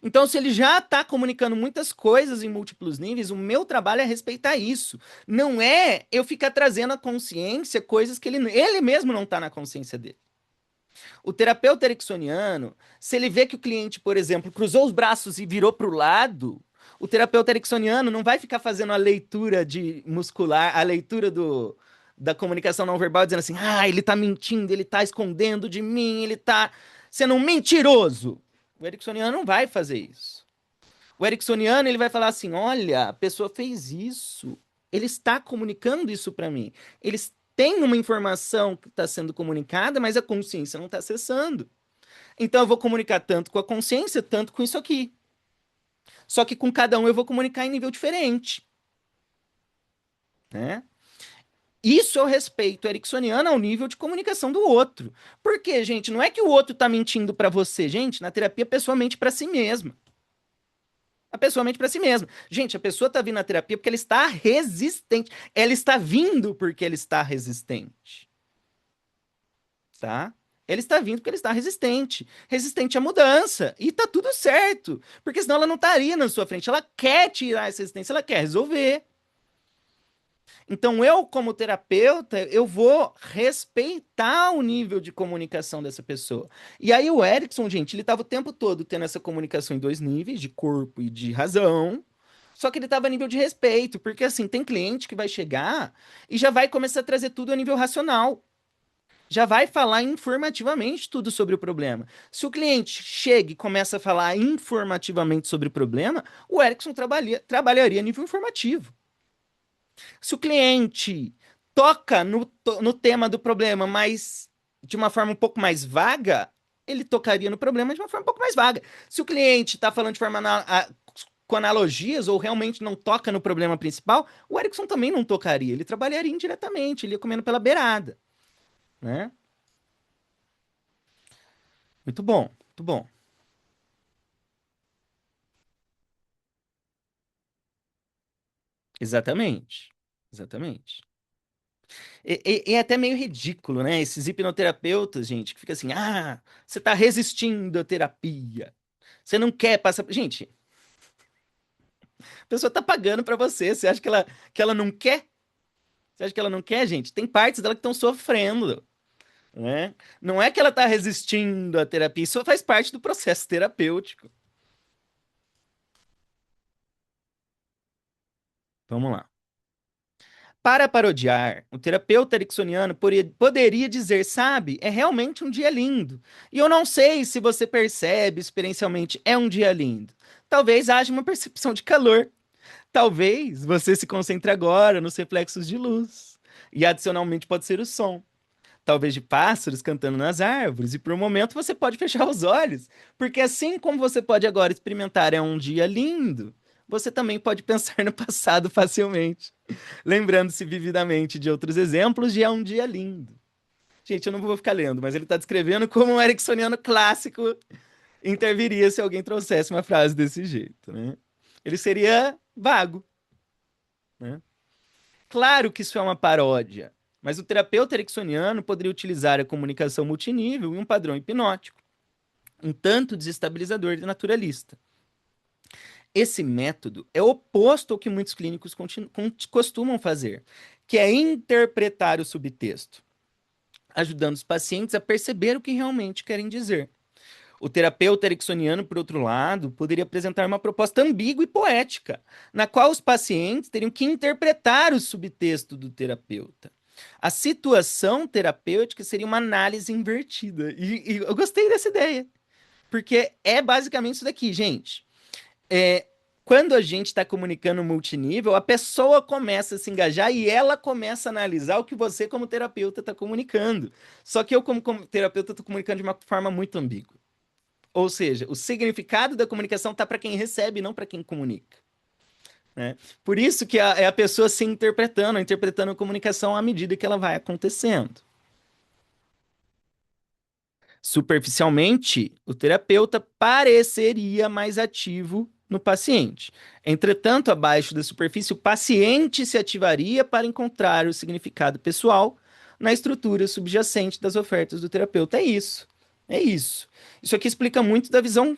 Então, se ele já está comunicando muitas coisas em múltiplos níveis, o meu trabalho é respeitar isso. Não é eu ficar trazendo à consciência coisas que ele mesmo não está na consciência dele. O terapeuta ericksoniano, se ele vê que o cliente, por exemplo, cruzou os braços e virou para o lado, o terapeuta ericksoniano não vai ficar fazendo a leitura de muscular, a leitura da comunicação não verbal, dizendo assim, ele tá mentindo, ele tá escondendo de mim, ele tá sendo um mentiroso. O ericksoniano não vai fazer isso. O ericksoniano, ele vai falar assim, olha, a pessoa fez isso, ele está comunicando isso para mim. Eles têm uma informação que está sendo comunicada, mas a consciência não está acessando. Então eu vou comunicar tanto com a consciência, tanto com isso aqui. Só que com cada um eu vou comunicar em nível diferente. Né? Isso é o respeito ericksoniano ao nível de comunicação do outro. Porque, gente, não é que o outro está mentindo para você. Gente, na terapia a pessoa mente para si mesma. A pessoa mente para si mesma. Gente, a pessoa está vindo na terapia porque ela está resistente. Ela está vindo porque ela está resistente. Tá? Ela está vindo porque ela está resistente. Resistente à mudança. E tá tudo certo. Porque senão ela não estaria na sua frente. Ela quer tirar essa resistência, ela quer resolver. Então, eu, como terapeuta, eu vou respeitar o nível de comunicação dessa pessoa. E aí, o Erickson, gente, ele estava o tempo todo tendo essa comunicação em dois níveis, de corpo e de razão. Só que ele estava a nível de respeito, porque assim, tem cliente que vai chegar e já vai começar a trazer tudo a nível racional. Já vai falar informativamente tudo sobre o problema. Se o cliente chega e começa a falar informativamente sobre o problema, o Erickson trabalharia a nível informativo. Se o cliente toca no tema do problema, mas de uma forma um pouco mais vaga, ele tocaria no problema de uma forma um pouco mais vaga. Se o cliente está falando de forma com analogias ou realmente não toca no problema principal, o Erickson também não tocaria. Ele trabalharia indiretamente, ele ia comendo pela beirada. Né? Muito bom, muito bom. Exatamente. Exatamente. E é até meio ridículo, né? Esses hipnoterapeutas, gente, que fica assim, você tá resistindo à terapia. Você não quer passar. Gente, a pessoa tá pagando pra você. Você acha que ela não quer? Você acha que ela não quer, gente? Tem partes dela que estão sofrendo, né? Não é que ela tá resistindo à terapia, isso faz parte do processo terapêutico. Vamos lá. Para parodiar, o terapeuta ericksoniano poderia dizer, sabe, é realmente um dia lindo. E eu não sei se você percebe experiencialmente, é um dia lindo. Talvez haja uma percepção de calor. Talvez você se concentre agora nos reflexos de luz. E adicionalmente pode ser o som. Talvez de pássaros cantando nas árvores. E por um momento você pode fechar os olhos. Porque assim como você pode agora experimentar é um dia lindo, você também pode pensar no passado facilmente, lembrando-se vividamente de outros exemplos de é um dia lindo. Gente, eu não vou ficar lendo, mas ele está descrevendo como um ericksoniano clássico interviria se alguém trouxesse uma frase desse jeito, né? Ele seria vago, né? Claro que isso é uma paródia, mas o terapeuta ericksoniano poderia utilizar a comunicação multinível e um padrão hipnótico, um tanto desestabilizador e naturalista. Esse método é oposto ao que muitos clínicos costumam fazer, que é interpretar o subtexto, ajudando os pacientes a perceber o que realmente querem dizer. O terapeuta ericksoniano, por outro lado, poderia apresentar uma proposta ambígua e poética, na qual os pacientes teriam que interpretar o subtexto do terapeuta. A situação terapêutica seria uma análise invertida. E eu gostei dessa ideia, porque é basicamente isso daqui, gente. Quando a gente está comunicando multinível, a pessoa começa a se engajar e ela começa a analisar o que você, como terapeuta, está comunicando. Só que eu, como terapeuta, estou comunicando de uma forma muito ambígua. Ou seja, o significado da comunicação está para quem recebe, não para quem comunica. Né? Por isso que é a pessoa se interpretando a comunicação à medida que ela vai acontecendo. Superficialmente, o terapeuta pareceria mais ativo no paciente. Entretanto, abaixo da superfície, o paciente se ativaria para encontrar o significado pessoal na estrutura subjacente das ofertas do terapeuta. É isso. É isso. Isso aqui explica muito da visão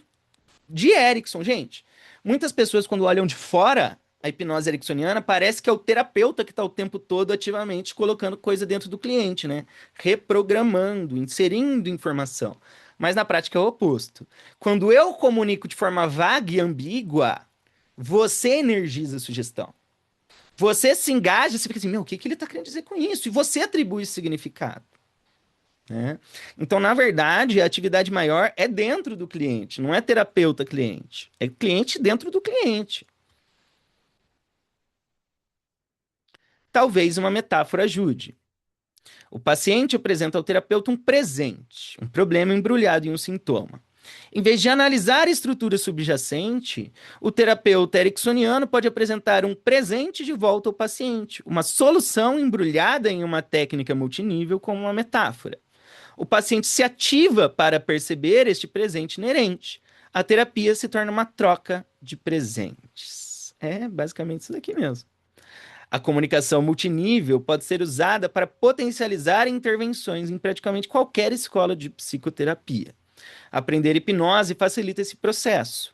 de Erickson, gente. Muitas pessoas, quando olham de fora a hipnose ericksoniana, parece que é o terapeuta que está o tempo todo ativamente colocando coisa dentro do cliente, né? Reprogramando, inserindo informação. Mas na prática é o oposto. Quando eu comunico de forma vaga e ambígua, você energiza a sugestão. Você se engaja, você fica assim, meu, o que que ele está querendo dizer com isso? E você atribui esse significado, né? Então, na verdade, a atividade maior é dentro do cliente, não é terapeuta-cliente. É cliente dentro do cliente. Talvez uma metáfora ajude. O paciente apresenta ao terapeuta um presente, um problema embrulhado em um sintoma. Em vez de analisar a estrutura subjacente, o terapeuta ericksoniano pode apresentar um presente de volta ao paciente, uma solução embrulhada em uma técnica multinível como uma metáfora. O paciente se ativa para perceber este presente inerente. A terapia se torna uma troca de presentes. É basicamente isso daqui mesmo. A comunicação multinível pode ser usada para potencializar intervenções em praticamente qualquer escola de psicoterapia. Aprender hipnose facilita esse processo.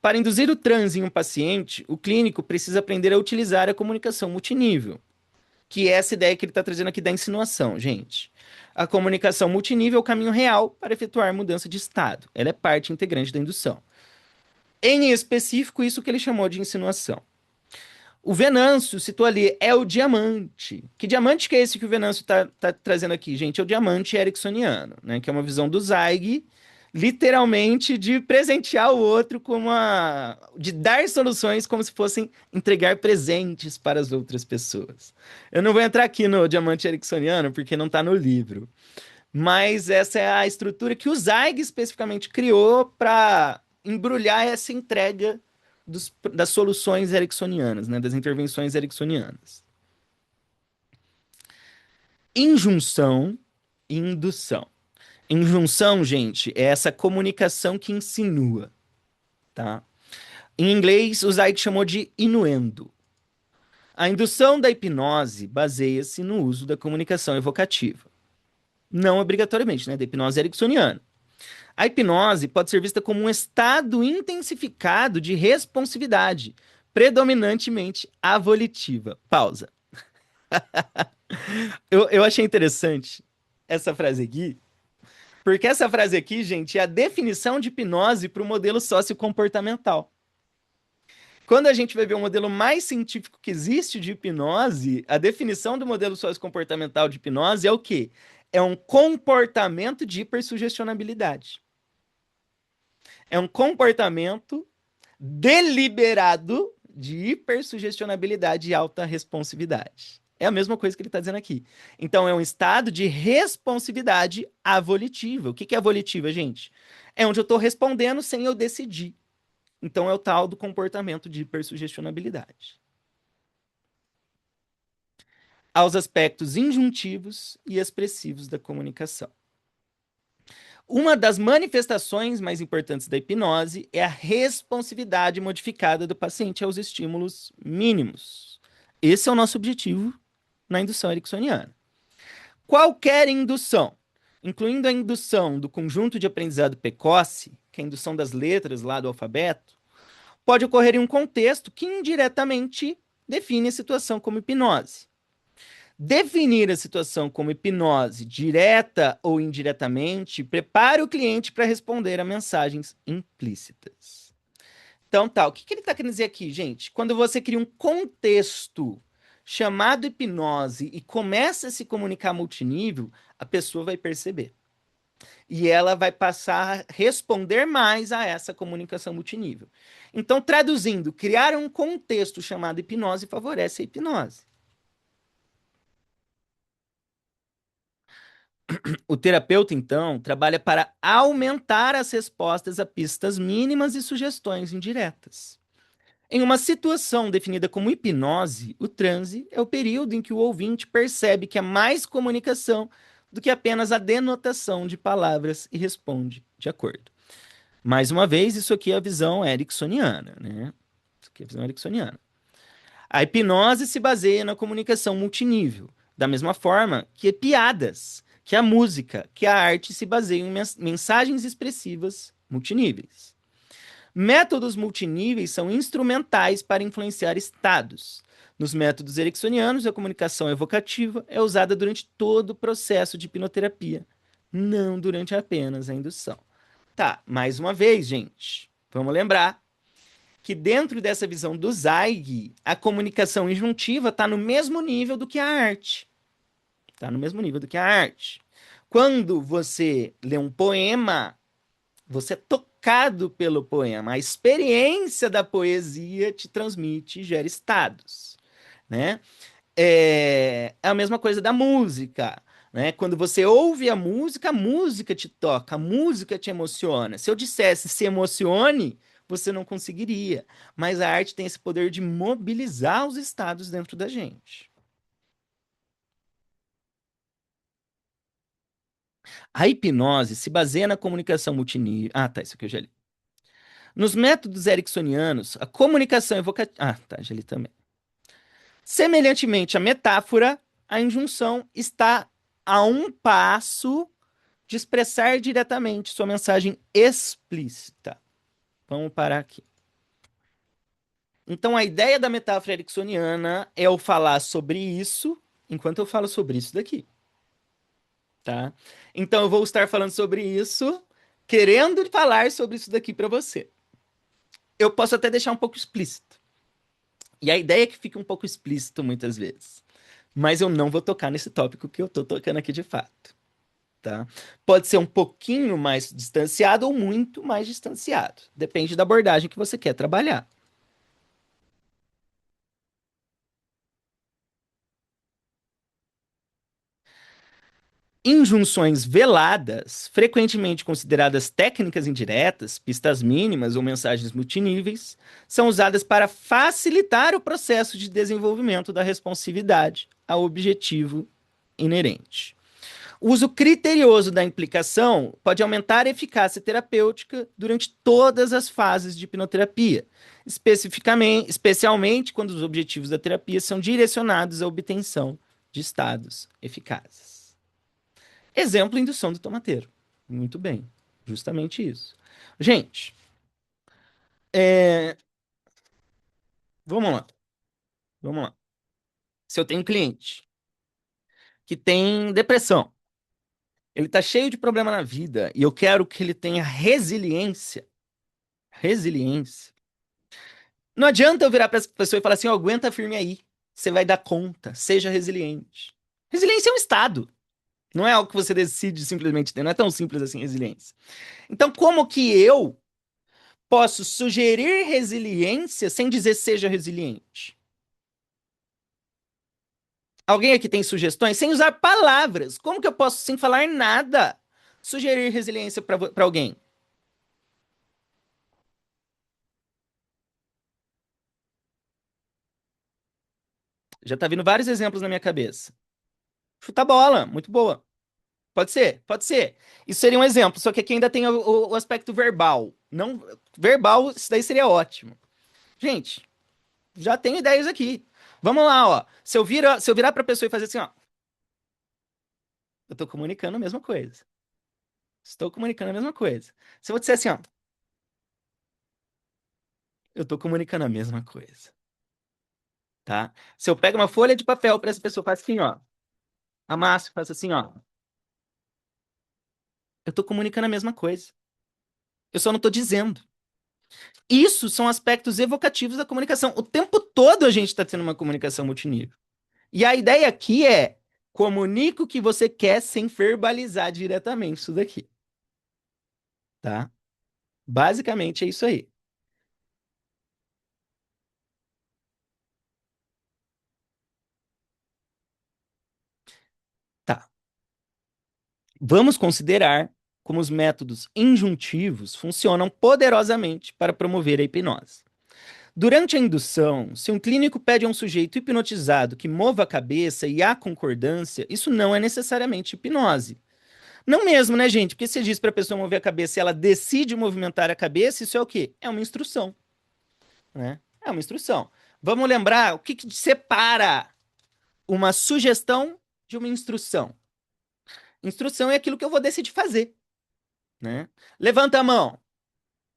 Para induzir o transe em um paciente, o clínico precisa aprender a utilizar a comunicação multinível, que é essa ideia que ele está trazendo aqui da insinuação, gente. A comunicação multinível é o caminho real para efetuar mudança de estado. Ela é parte integrante da indução. Em específico, isso que ele chamou de insinuação. O Venâncio citou ali, é o diamante. Que diamante que é esse que o Venâncio tá trazendo aqui, gente? É o diamante ericksoniano, né? Que é uma visão do Zweig, literalmente de presentear o outro de dar soluções como se fossem entregar presentes para as outras pessoas. Eu não vou entrar aqui no diamante ericksoniano, porque não está no livro. Mas essa é a estrutura que o Zweig especificamente criou para embrulhar essa entrega das soluções ericksonianas, né, das intervenções ericksonianas. Injunção e indução. Injunção, gente, é essa comunicação que insinua, tá? Em inglês, o Zweig chamou de inuendo. A indução da hipnose baseia-se no uso da comunicação evocativa. Não obrigatoriamente, né, da hipnose ericksoniana. A hipnose pode ser vista como um estado intensificado de responsividade, predominantemente avolitiva. Pausa. Eu achei interessante essa frase aqui, porque essa frase aqui, gente, é a definição de hipnose para o modelo sociocomportamental. Quando a gente vai ver o modelo mais científico que existe de hipnose, a definição do modelo sociocomportamental de hipnose é o quê? É um comportamento de hipersugestionabilidade. É um comportamento deliberado de hipersugestionabilidade e alta responsividade. É a mesma coisa que ele está dizendo aqui. Então, é um estado de responsividade avolitiva. O que é avolitiva, gente? É onde eu estou respondendo sem eu decidir. Então, é o tal do comportamento de hipersugestionabilidade. Aos aspectos injuntivos e expressivos da comunicação. Uma das manifestações mais importantes da hipnose é a responsividade modificada do paciente aos estímulos mínimos. Esse é o nosso objetivo na indução ericksoniana. Qualquer indução, incluindo a indução do conjunto de aprendizado precoce, que é a indução das letras lá do alfabeto, pode ocorrer em um contexto que indiretamente define a situação como hipnose. Definir a situação como hipnose, direta ou indiretamente, prepara o cliente para responder a mensagens implícitas. Então, tá, o que ele está querendo dizer aqui, gente? Quando você cria um contexto chamado hipnose e começa a se comunicar multinível, a pessoa vai perceber. E ela vai passar a responder mais a essa comunicação multinível. Então, traduzindo, criar um contexto chamado hipnose favorece a hipnose. O terapeuta, então, trabalha para aumentar as respostas a pistas mínimas e sugestões indiretas. Em uma situação definida como hipnose, o transe é o período em que o ouvinte percebe que há mais comunicação do que apenas a denotação de palavras e responde de acordo. Mais uma vez, isso aqui é a visão ericksoniana, né? Isso aqui é a visão ericksoniana. A hipnose se baseia na comunicação multinível, da mesma forma que piadas, que a música, que a arte se baseiam em mensagens expressivas multiníveis. Métodos multiníveis são instrumentais para influenciar estados. Nos métodos ericksonianos, a comunicação evocativa é usada durante todo o processo de hipnoterapia, não durante apenas a indução. Tá, mais uma vez, gente, vamos lembrar que dentro dessa visão do Zweig, a comunicação injuntiva está no mesmo nível do que a arte. Está no mesmo nível do que a arte. Quando você lê um poema, você é tocado pelo poema. A experiência da poesia te transmite, gera estados, né? É a mesma coisa da música, né? Quando você ouve a música te toca, a música te emociona. Se eu dissesse se emocione, você não conseguiria. Mas a arte tem esse poder de mobilizar os estados dentro da gente. A hipnose se baseia na comunicação multinível. Ah, tá, isso aqui eu já li. Nos métodos ericksonianos, a comunicação evocativa. Ah, tá, já li também. Semelhantemente à metáfora, a injunção está a um passo de expressar diretamente sua mensagem explícita. Vamos parar aqui. Então, a ideia da metáfora ericksoniana é eu falar sobre isso enquanto eu falo sobre isso daqui. Tá? Então, eu vou estar falando sobre isso, querendo falar sobre isso daqui para você. Eu posso até deixar um pouco explícito. E a ideia é que fique um pouco explícito muitas vezes. Mas eu não vou tocar nesse tópico que eu tô tocando aqui de fato. Tá? Pode ser um pouquinho mais distanciado ou muito mais distanciado. Depende da abordagem que você quer trabalhar. Injunções veladas, frequentemente consideradas técnicas indiretas, pistas mínimas ou mensagens multiníveis, são usadas para facilitar o processo de desenvolvimento da responsividade ao objetivo inerente. O uso criterioso da implicação pode aumentar a eficácia terapêutica durante todas as fases de hipnoterapia, especialmente quando os objetivos da terapia são direcionados à obtenção de estados eficazes. Exemplo, indução do tomateiro. Muito bem. Justamente isso. Gente, vamos lá. Vamos lá. Se eu tenho um cliente que tem depressão, ele está cheio de problema na vida e eu quero que ele tenha resiliência. Resiliência. Não adianta eu virar para essa pessoa e falar assim: oh, aguenta firme aí. Você vai dar conta. Seja resiliente. Resiliência é um estado. Não é algo que você decide simplesmente ter. Não é tão simples assim, resiliência. Então, como que eu posso sugerir resiliência sem dizer seja resiliente? Alguém aqui tem sugestões? Sem usar palavras. Como que eu posso, sem falar nada, sugerir resiliência para alguém? Já tá vindo vários exemplos na minha cabeça. Chuta a bola, muito boa. Pode ser, pode ser. Isso seria um exemplo, só que aqui ainda tem o aspecto verbal. Não, verbal, isso daí seria ótimo. Gente, já tenho ideias aqui. Vamos lá, ó. Se eu virar pra pessoa e fazer assim, ó. Eu tô comunicando a mesma coisa. Estou comunicando a mesma coisa. Se eu disser assim, ó. Eu tô comunicando a mesma coisa. Tá? Se eu pego uma folha de papel para essa pessoa, faz assim, ó. Amasso, faço assim, ó. Eu tô comunicando a mesma coisa. Eu só não tô dizendo. Isso são aspectos evocativos da comunicação. O tempo todo a gente está tendo uma comunicação multinível. E a ideia aqui é comunique o que você quer sem verbalizar diretamente isso daqui. Tá? Basicamente é isso aí. Tá. Vamos considerar como os métodos injuntivos funcionam poderosamente para promover a hipnose. Durante a indução, se um clínico pede a um sujeito hipnotizado que mova a cabeça e há concordância, isso não é necessariamente hipnose. Não mesmo, né, gente? Porque você diz para a pessoa mover a cabeça e ela decide movimentar a cabeça, isso é o quê? É uma instrução, né? É uma instrução. Vamos lembrar o que separa uma sugestão de uma instrução. Instrução é aquilo que eu vou decidir fazer, né? Levanta a mão.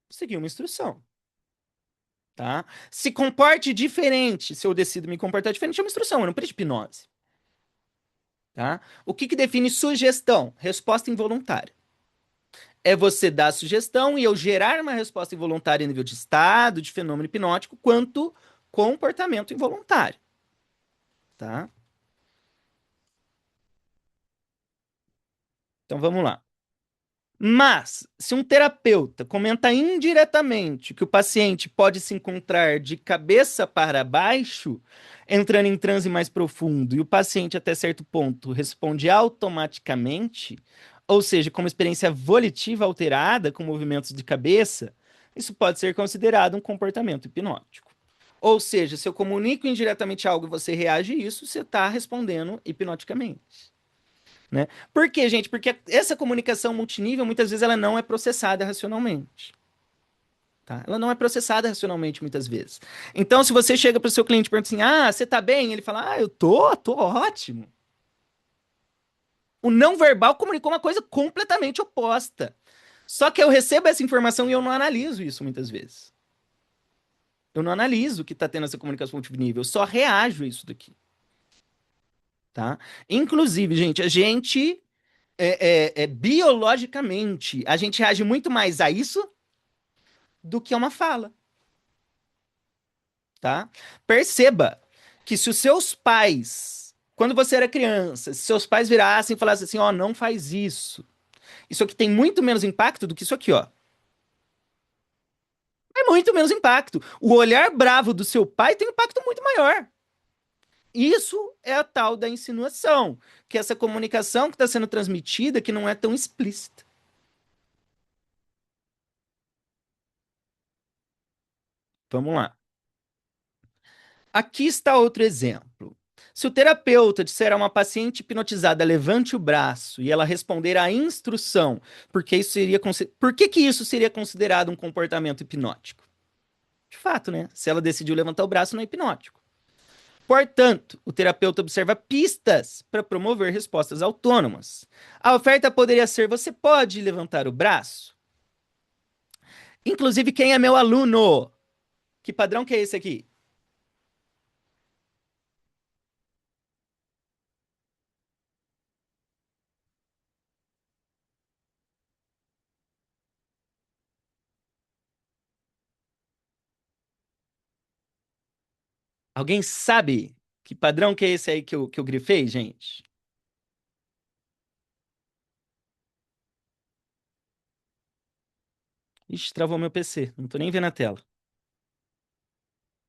Seguir uma instrução, tá? Se comporte diferente. Se eu decido me comportar diferente, é uma instrução, eu não preciso de hipnose, tá? O que define sugestão? Resposta involuntária. é você dar a sugestão e eu gerar uma resposta involuntária em nível de estado, de fenômeno hipnótico, quanto comportamento involuntário, tá? Então vamos lá. Mas, se um terapeuta comenta indiretamente que o paciente pode se encontrar de cabeça para baixo, entrando em transe mais profundo, e o paciente, até certo ponto, responde automaticamente, ou seja, com uma experiência volitiva alterada, com movimentos de cabeça, isso pode ser considerado um comportamento hipnótico. Ou seja, se eu comunico indiretamente algo e você reage a isso, você está respondendo hipnoticamente. Né? Por quê, gente? Porque essa comunicação multinível, muitas vezes, ela não é processada racionalmente. Tá? Ela não é processada racionalmente, muitas vezes. Então, se você chega para o seu cliente e pergunta assim, ah, você tá bem? Ele fala, ah, eu tô ótimo. O não verbal comunicou uma coisa completamente oposta. Só que eu recebo essa informação e eu não analiso isso, muitas vezes. Eu não analiso que está tendo essa comunicação multinível, eu só reajo a isso daqui. Tá? Inclusive, gente, a gente biologicamente, a gente reage muito mais a isso do que a uma fala, tá? Perceba que se os seus pais, quando você era criança, se seus pais virassem e falassem assim, ó, não faz isso aqui tem muito menos impacto do que isso aqui, ó. É muito menos impacto. O olhar bravo do seu pai tem um impacto muito maior. Isso é a tal da insinuação, que é essa comunicação que está sendo transmitida que não é tão explícita. Vamos lá. Aqui está outro exemplo. Se o terapeuta disser a uma paciente hipnotizada levante o braço e ela responder à instrução, por que isso seria considerado um comportamento hipnótico? De fato, né? Se ela decidiu levantar o braço, não é hipnótico. Portanto, o terapeuta observa pistas para promover respostas autônomas. A oferta poderia ser: você pode levantar o braço? Inclusive, quem é meu aluno? Que padrão que é esse aqui? Alguém sabe que padrão que é esse aí que eu grifei, gente? Ixi, travou meu PC. Não tô nem vendo a tela.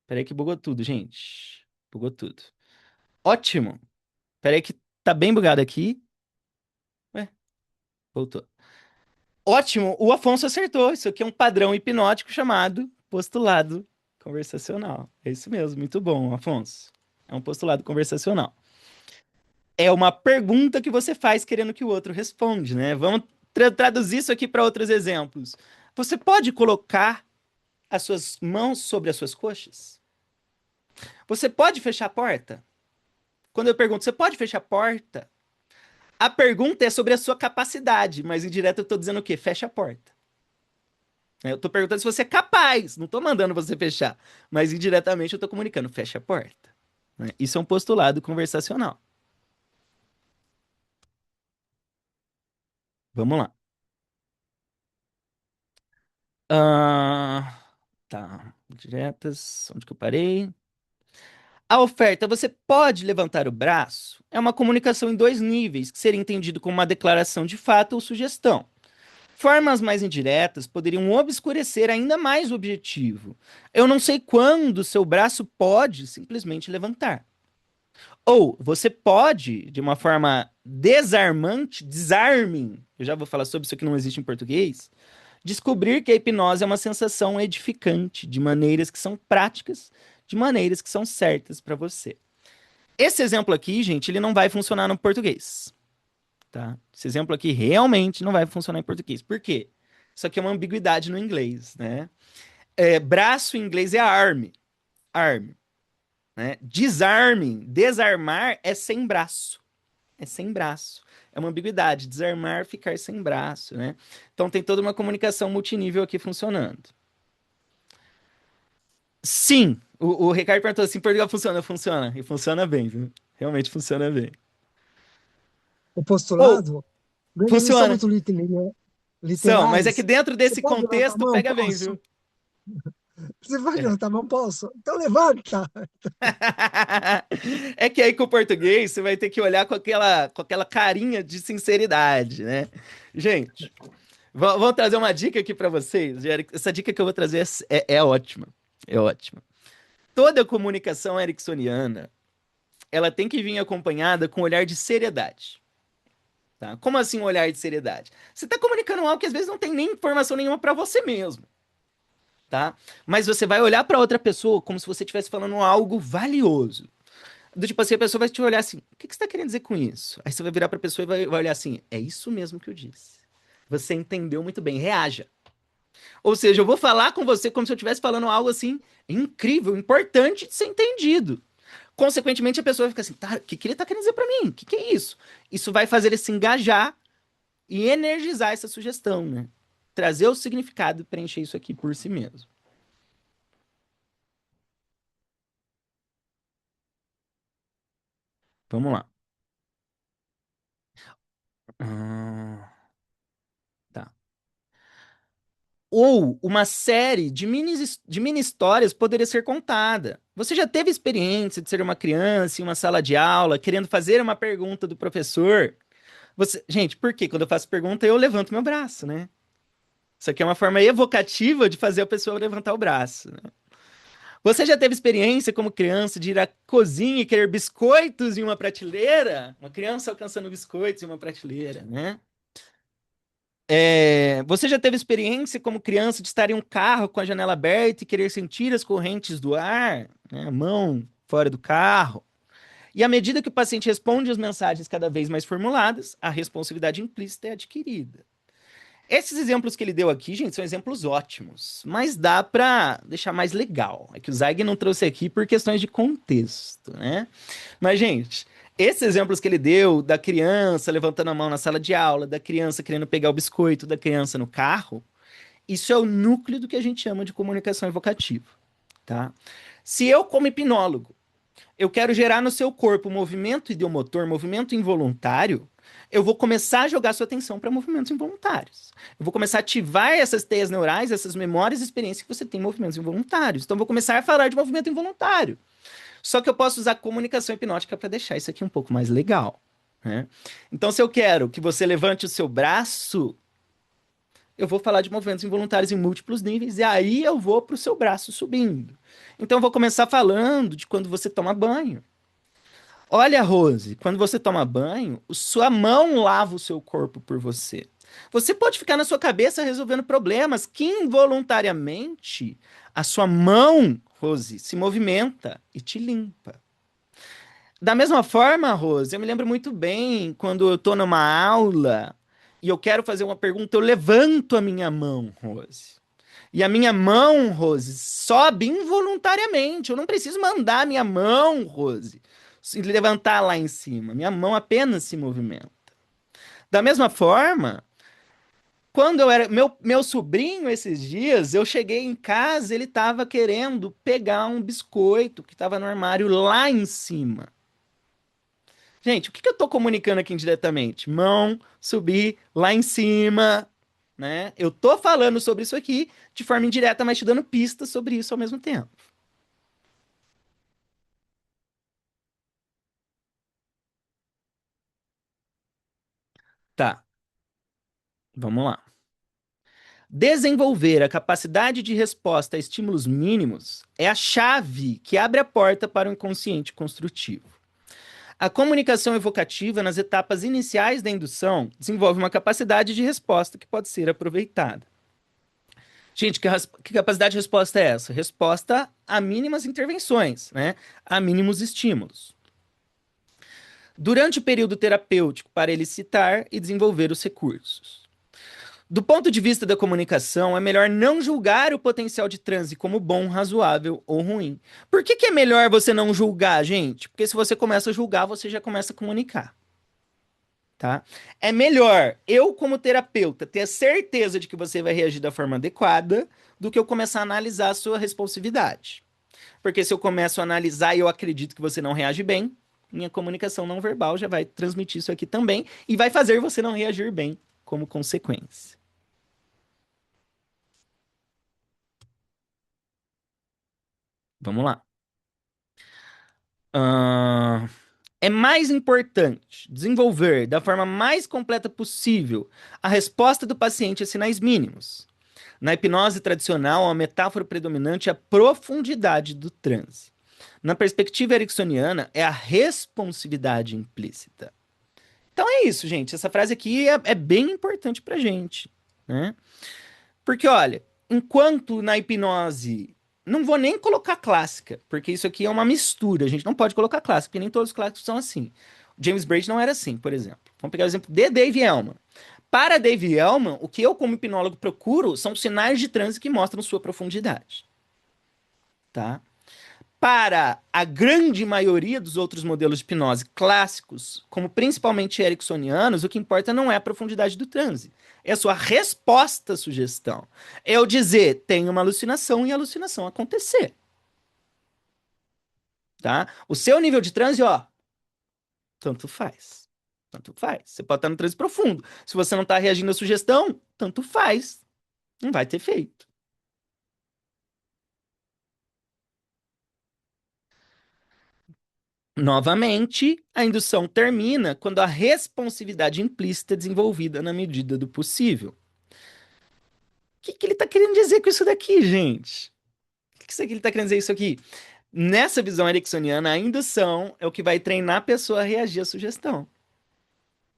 Peraí que bugou tudo, gente. Bugou tudo. Ótimo. Peraí que tá bem bugado aqui. Ué, voltou. Ótimo. O Afonso acertou. Isso aqui é um padrão hipnótico chamado postulado conversacional. É isso mesmo. Muito bom, Afonso. É um postulado conversacional. É uma pergunta que você faz querendo que o outro responda, né? Vamos traduzir isso aqui para outros exemplos. Você pode colocar as suas mãos sobre as suas coxas? Você pode fechar a porta? Quando eu pergunto, você pode fechar a porta? A pergunta é sobre a sua capacidade, mas em direto eu tô dizendo o quê? Fecha a porta. Eu tô perguntando se você é capaz, não tô mandando você fechar, mas indiretamente eu tô comunicando, fecha a porta. Né? Isso é um postulado conversacional. Vamos lá. Ah, tá. Diretas, onde que eu parei? A oferta, você pode levantar o braço, é uma comunicação em dois níveis, que seria entendido como uma declaração de fato ou sugestão. Formas mais indiretas poderiam obscurecer ainda mais o objetivo. Eu não sei quando seu braço pode simplesmente levantar. Ou você pode, de uma forma desarmante, desarming, eu já vou falar sobre isso que não existe em português, descobrir que a hipnose é uma sensação edificante, de maneiras que são práticas, de maneiras que são certas para você. Esse exemplo aqui, gente, ele não vai funcionar no português. Tá? Esse exemplo aqui realmente não vai funcionar em português. Por quê? Isso aqui é uma ambiguidade no inglês, né? Braço em inglês é arm, arm, né? Disarming, desarmar é sem braço, é sem braço. É uma ambiguidade, desarmar, ficar sem braço, né? Então tem toda uma comunicação multinível aqui funcionando. Sim, o Ricardo perguntou assim, Portugal funciona? Funciona, e funciona bem, viu? Realmente funciona bem. O Ou, postulado, não são funciona. muito lineares, São, mas é que literais. dentro Você desse pode levantar a contexto mão? pega bem, Posso. viu? Você pode É. levantar a mão? Posso. Então levanta. É que aí com o português você vai ter que olhar com aquela carinha de sinceridade, né? Gente, vou trazer uma dica aqui para vocês. Essa dica que eu vou trazer é ótima. É ótima. Toda comunicação ericksoniana, ela tem que vir acompanhada com um olhar de seriedade. Tá? Como assim um olhar de seriedade? Você está comunicando algo que às vezes não tem nem informação nenhuma para você mesmo. Tá? Mas você vai olhar para outra pessoa como se você estivesse falando algo valioso. Do tipo assim, a pessoa vai te olhar assim, o que que você está querendo dizer com isso? Aí você vai virar para a pessoa e vai olhar assim, é isso mesmo que eu disse. Você entendeu muito bem, reaja. Ou seja, eu vou falar com você como se eu estivesse falando algo assim incrível, importante de ser entendido. Consequentemente, a pessoa fica assim, tá, o que que ele está querendo dizer para mim? O que que é isso? Isso vai fazer ele se engajar e energizar essa sugestão, né? Trazer o significado e preencher isso aqui por si mesmo. Vamos lá. Ah, tá. Ou uma série de mini histórias poderia ser contada. Você já teve experiência de ser uma criança em uma sala de aula, querendo fazer uma pergunta do professor? Gente, por quê? Quando eu faço pergunta, eu levanto meu braço, né? Isso aqui é uma forma evocativa de fazer a pessoa levantar o braço, né? Você já teve experiência como criança de ir à cozinha e querer biscoitos em uma prateleira? Uma criança alcançando biscoitos em uma prateleira, né? Você já teve experiência como criança de estar em um carro com a janela aberta e querer sentir as correntes do ar, né? A mão fora do carro? E à medida que o paciente responde às mensagens cada vez mais formuladas, a responsividade implícita é adquirida. Esses exemplos que ele deu aqui, gente, são exemplos ótimos, mas dá para deixar mais legal. É que o Zeig não trouxe aqui por questões de contexto, né? Mas, gente, esses exemplos que ele deu da criança levantando a mão na sala de aula, da criança querendo pegar o biscoito, da criança no carro, isso é o núcleo do que a gente chama de comunicação evocativa, tá? Se eu, como hipnólogo, eu quero gerar no seu corpo movimento ideomotor, movimento involuntário, eu vou começar a jogar sua atenção para movimentos involuntários. Eu vou começar a ativar essas teias neurais, essas memórias e experiências que você tem em movimentos involuntários. Então, eu vou começar a falar de movimento involuntário. Só que eu posso usar comunicação hipnótica para deixar isso aqui um pouco mais legal, né? Então, se eu quero que você levante o seu braço, eu vou falar de movimentos involuntários em múltiplos níveis, e aí eu vou para o seu braço subindo. Então, eu vou começar falando de quando você toma banho. Olha, Rose, quando você toma banho, sua mão lava o seu corpo por você. Você pode ficar na sua cabeça resolvendo problemas que involuntariamente a sua mão, Rose, se movimenta e te limpa. Da mesma forma, Rose, eu me lembro muito bem quando eu estou numa aula e eu quero fazer uma pergunta, eu levanto a minha mão, Rose. E a minha mão, Rose, sobe involuntariamente. Eu não preciso mandar a minha mão, Rose, se levantar lá em cima. Minha mão apenas se movimenta. Da mesma forma, quando eu era meu sobrinho esses dias, eu cheguei em casa, ele estava querendo pegar um biscoito que estava no armário lá em cima. Gente, o que que eu estou comunicando aqui indiretamente? Mão, subir lá em cima, né? Eu tô falando sobre isso aqui de forma indireta, mas te dando pistas sobre isso ao mesmo tempo. Tá, vamos lá. Desenvolver a capacidade de resposta a estímulos mínimos é a chave que abre a porta para o inconsciente construtivo. A comunicação evocativa nas etapas iniciais da indução desenvolve uma capacidade de resposta que pode ser aproveitada. Gente, que capacidade de resposta é essa? Resposta a mínimas intervenções, né? A mínimos estímulos. Durante o período terapêutico, para elicitar e desenvolver os recursos. Do ponto de vista da comunicação, é melhor não julgar o potencial de transe como bom, razoável ou ruim. Por que que é melhor você não julgar, gente? Porque se você começa a julgar, você já começa a comunicar, tá? É melhor eu, como terapeuta, ter a certeza de que você vai reagir da forma adequada do que eu começar a analisar a sua responsividade. Porque se eu começo a analisar e eu acredito que você não reage bem, minha comunicação não verbal já vai transmitir isso aqui também e vai fazer você não reagir bem como consequência. Vamos lá. Ahn, É mais importante desenvolver da forma mais completa possível a resposta do paciente a sinais mínimos. Na hipnose tradicional, a metáfora predominante é a profundidade do transe. Na perspectiva ericksoniana, é a responsividade implícita. Então é isso, gente. Essa frase aqui é bem importante pra gente, né? Porque, olha, enquanto na hipnose. Não vou nem colocar clássica, porque isso aqui é uma mistura. A gente não pode colocar clássica, porque nem todos os clássicos são assim. James Braid não era assim, por exemplo. Vamos pegar o exemplo de Dave Elman. Para Dave Elman, o que eu, como hipnólogo, procuro são sinais de transe que mostram sua profundidade. Tá? Para a grande maioria dos outros modelos de hipnose clássicos, como principalmente ericksonianos, o que importa não é a profundidade do transe, é a sua resposta à sugestão. É eu dizer, tem uma alucinação e a alucinação acontecer, tá? O seu nível de transe, ó, tanto faz. Tanto faz. Você pode estar no transe profundo. Se você não está reagindo à sugestão, tanto faz. Não vai ter feito. Novamente, a indução termina quando a responsividade implícita é desenvolvida na medida do possível. Que ele está querendo dizer com isso daqui, gente? O que isso aqui ele está querendo dizer isso aqui? Nessa visão ericksoniana, a indução é o que vai treinar a pessoa a reagir à sugestão.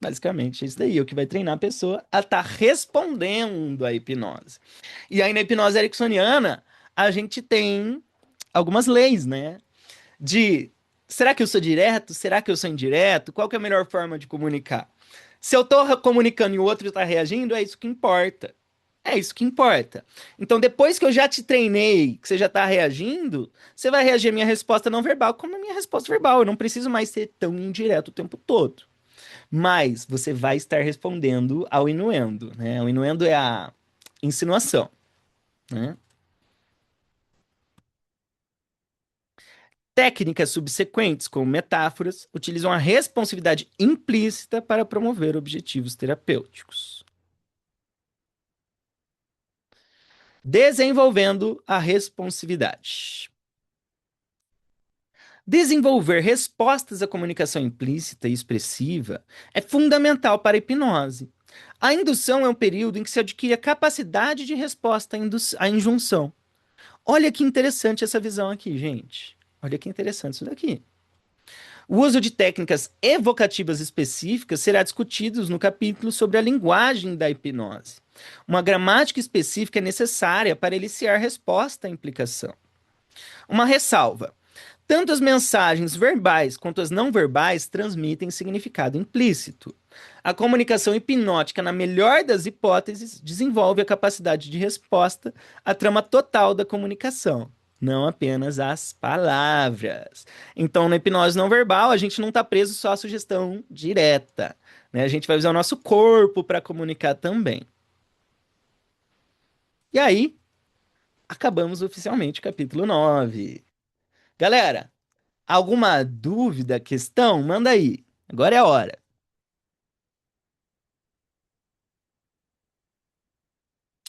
Basicamente, é isso daí, é o que vai treinar a pessoa a estar respondendo à hipnose. E aí, na hipnose ericksoniana, a gente tem algumas leis, né? De será que eu sou direto? Será que eu sou indireto? Qual que é a melhor forma de comunicar? Se eu tô comunicando e o outro tá reagindo, é isso que importa. É isso que importa. Então, depois que eu já te treinei, que você já tá reagindo, você vai reagir à minha resposta não verbal como a minha resposta verbal. Eu não preciso mais ser tão indireto o tempo todo. Mas você vai estar respondendo ao inuendo, né? O inuendo é a insinuação, né? Técnicas subsequentes, como metáforas, utilizam a responsividade implícita para promover objetivos terapêuticos. Desenvolvendo a responsividade. Desenvolver respostas à comunicação implícita e expressiva é fundamental para a hipnose. A indução é um período em que se adquire a capacidade de resposta à injunção. Olha que interessante essa visão aqui, gente. Olha que interessante isso daqui. O uso de técnicas evocativas específicas será discutido no capítulo sobre a linguagem da hipnose. Uma gramática específica é necessária para eliciar resposta à implicação. Uma ressalva: tanto as mensagens verbais quanto as não verbais transmitem significado implícito. A comunicação hipnótica, na melhor das hipóteses, desenvolve a capacidade de resposta à trama total da comunicação, não apenas às palavras. Então, na hipnose não verbal, a gente não está preso só à sugestão direta, né? A gente vai usar o nosso corpo para comunicar também. E aí, acabamos oficialmente o capítulo 9. Galera, alguma dúvida, questão? Manda aí. Agora é a hora.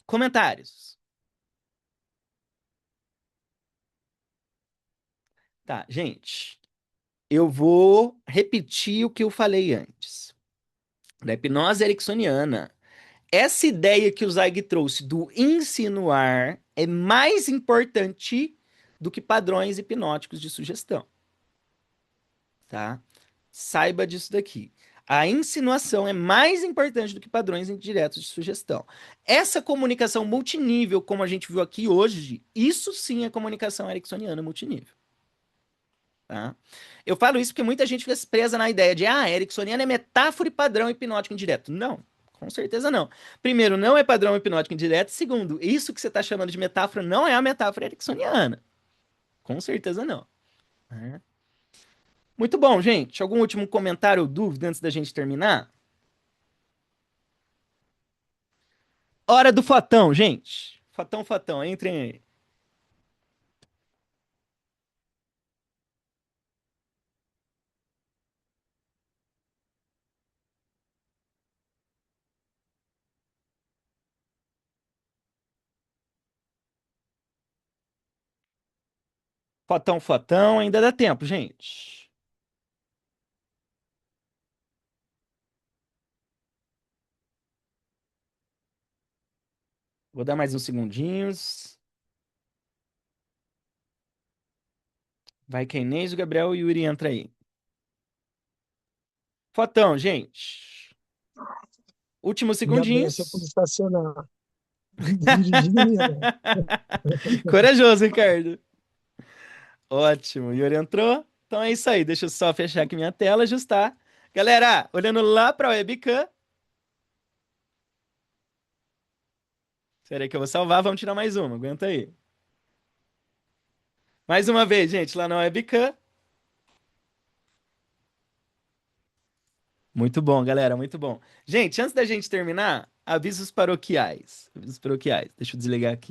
Comentários. Tá, gente. Eu vou repetir o que eu falei antes. Da hipnose ericksoniana. Essa ideia que o Zweig trouxe do insinuar é mais importante do que padrões hipnóticos de sugestão, tá? Saiba disso daqui. A insinuação é mais importante do que padrões indiretos de sugestão. Essa comunicação multinível, como a gente viu aqui hoje, isso sim é comunicação ericksoniana multinível. Tá? Eu falo isso porque muita gente fica presa na ideia de ericksoniana é metáfora e padrão hipnótico indireto. Não, com certeza não. Primeiro, não é padrão hipnótico indireto. Segundo, isso que você está chamando de metáfora não é a metáfora ericksoniana. Com certeza não. Né? Muito bom, gente. Algum último comentário ou dúvida antes da gente terminar? Hora do fotão, gente. Fotão, fotão, entrem aí. Fotão, fotão, ainda dá tempo, gente. Vou dar mais uns segundinhos. Vai que a Inês, o Gabriel e o Yuri entra aí. Fotão, gente. Últimos Ainda bem, assim eu pude segundinhos. estacionar. Dirigindo, não ia, não. Corajoso, Ricardo. Ótimo. Yuri entrou. Então é isso aí. Deixa eu só fechar aqui minha tela, ajustar. Galera, olhando lá para a webcam. Espera aí que eu vou salvar. Vamos tirar mais uma. Aguenta aí. Mais uma vez, gente, lá na webcam. Muito bom, galera, muito bom. Gente, antes da gente terminar, avisos paroquiais. Avisos paroquiais. Deixa eu desligar aqui.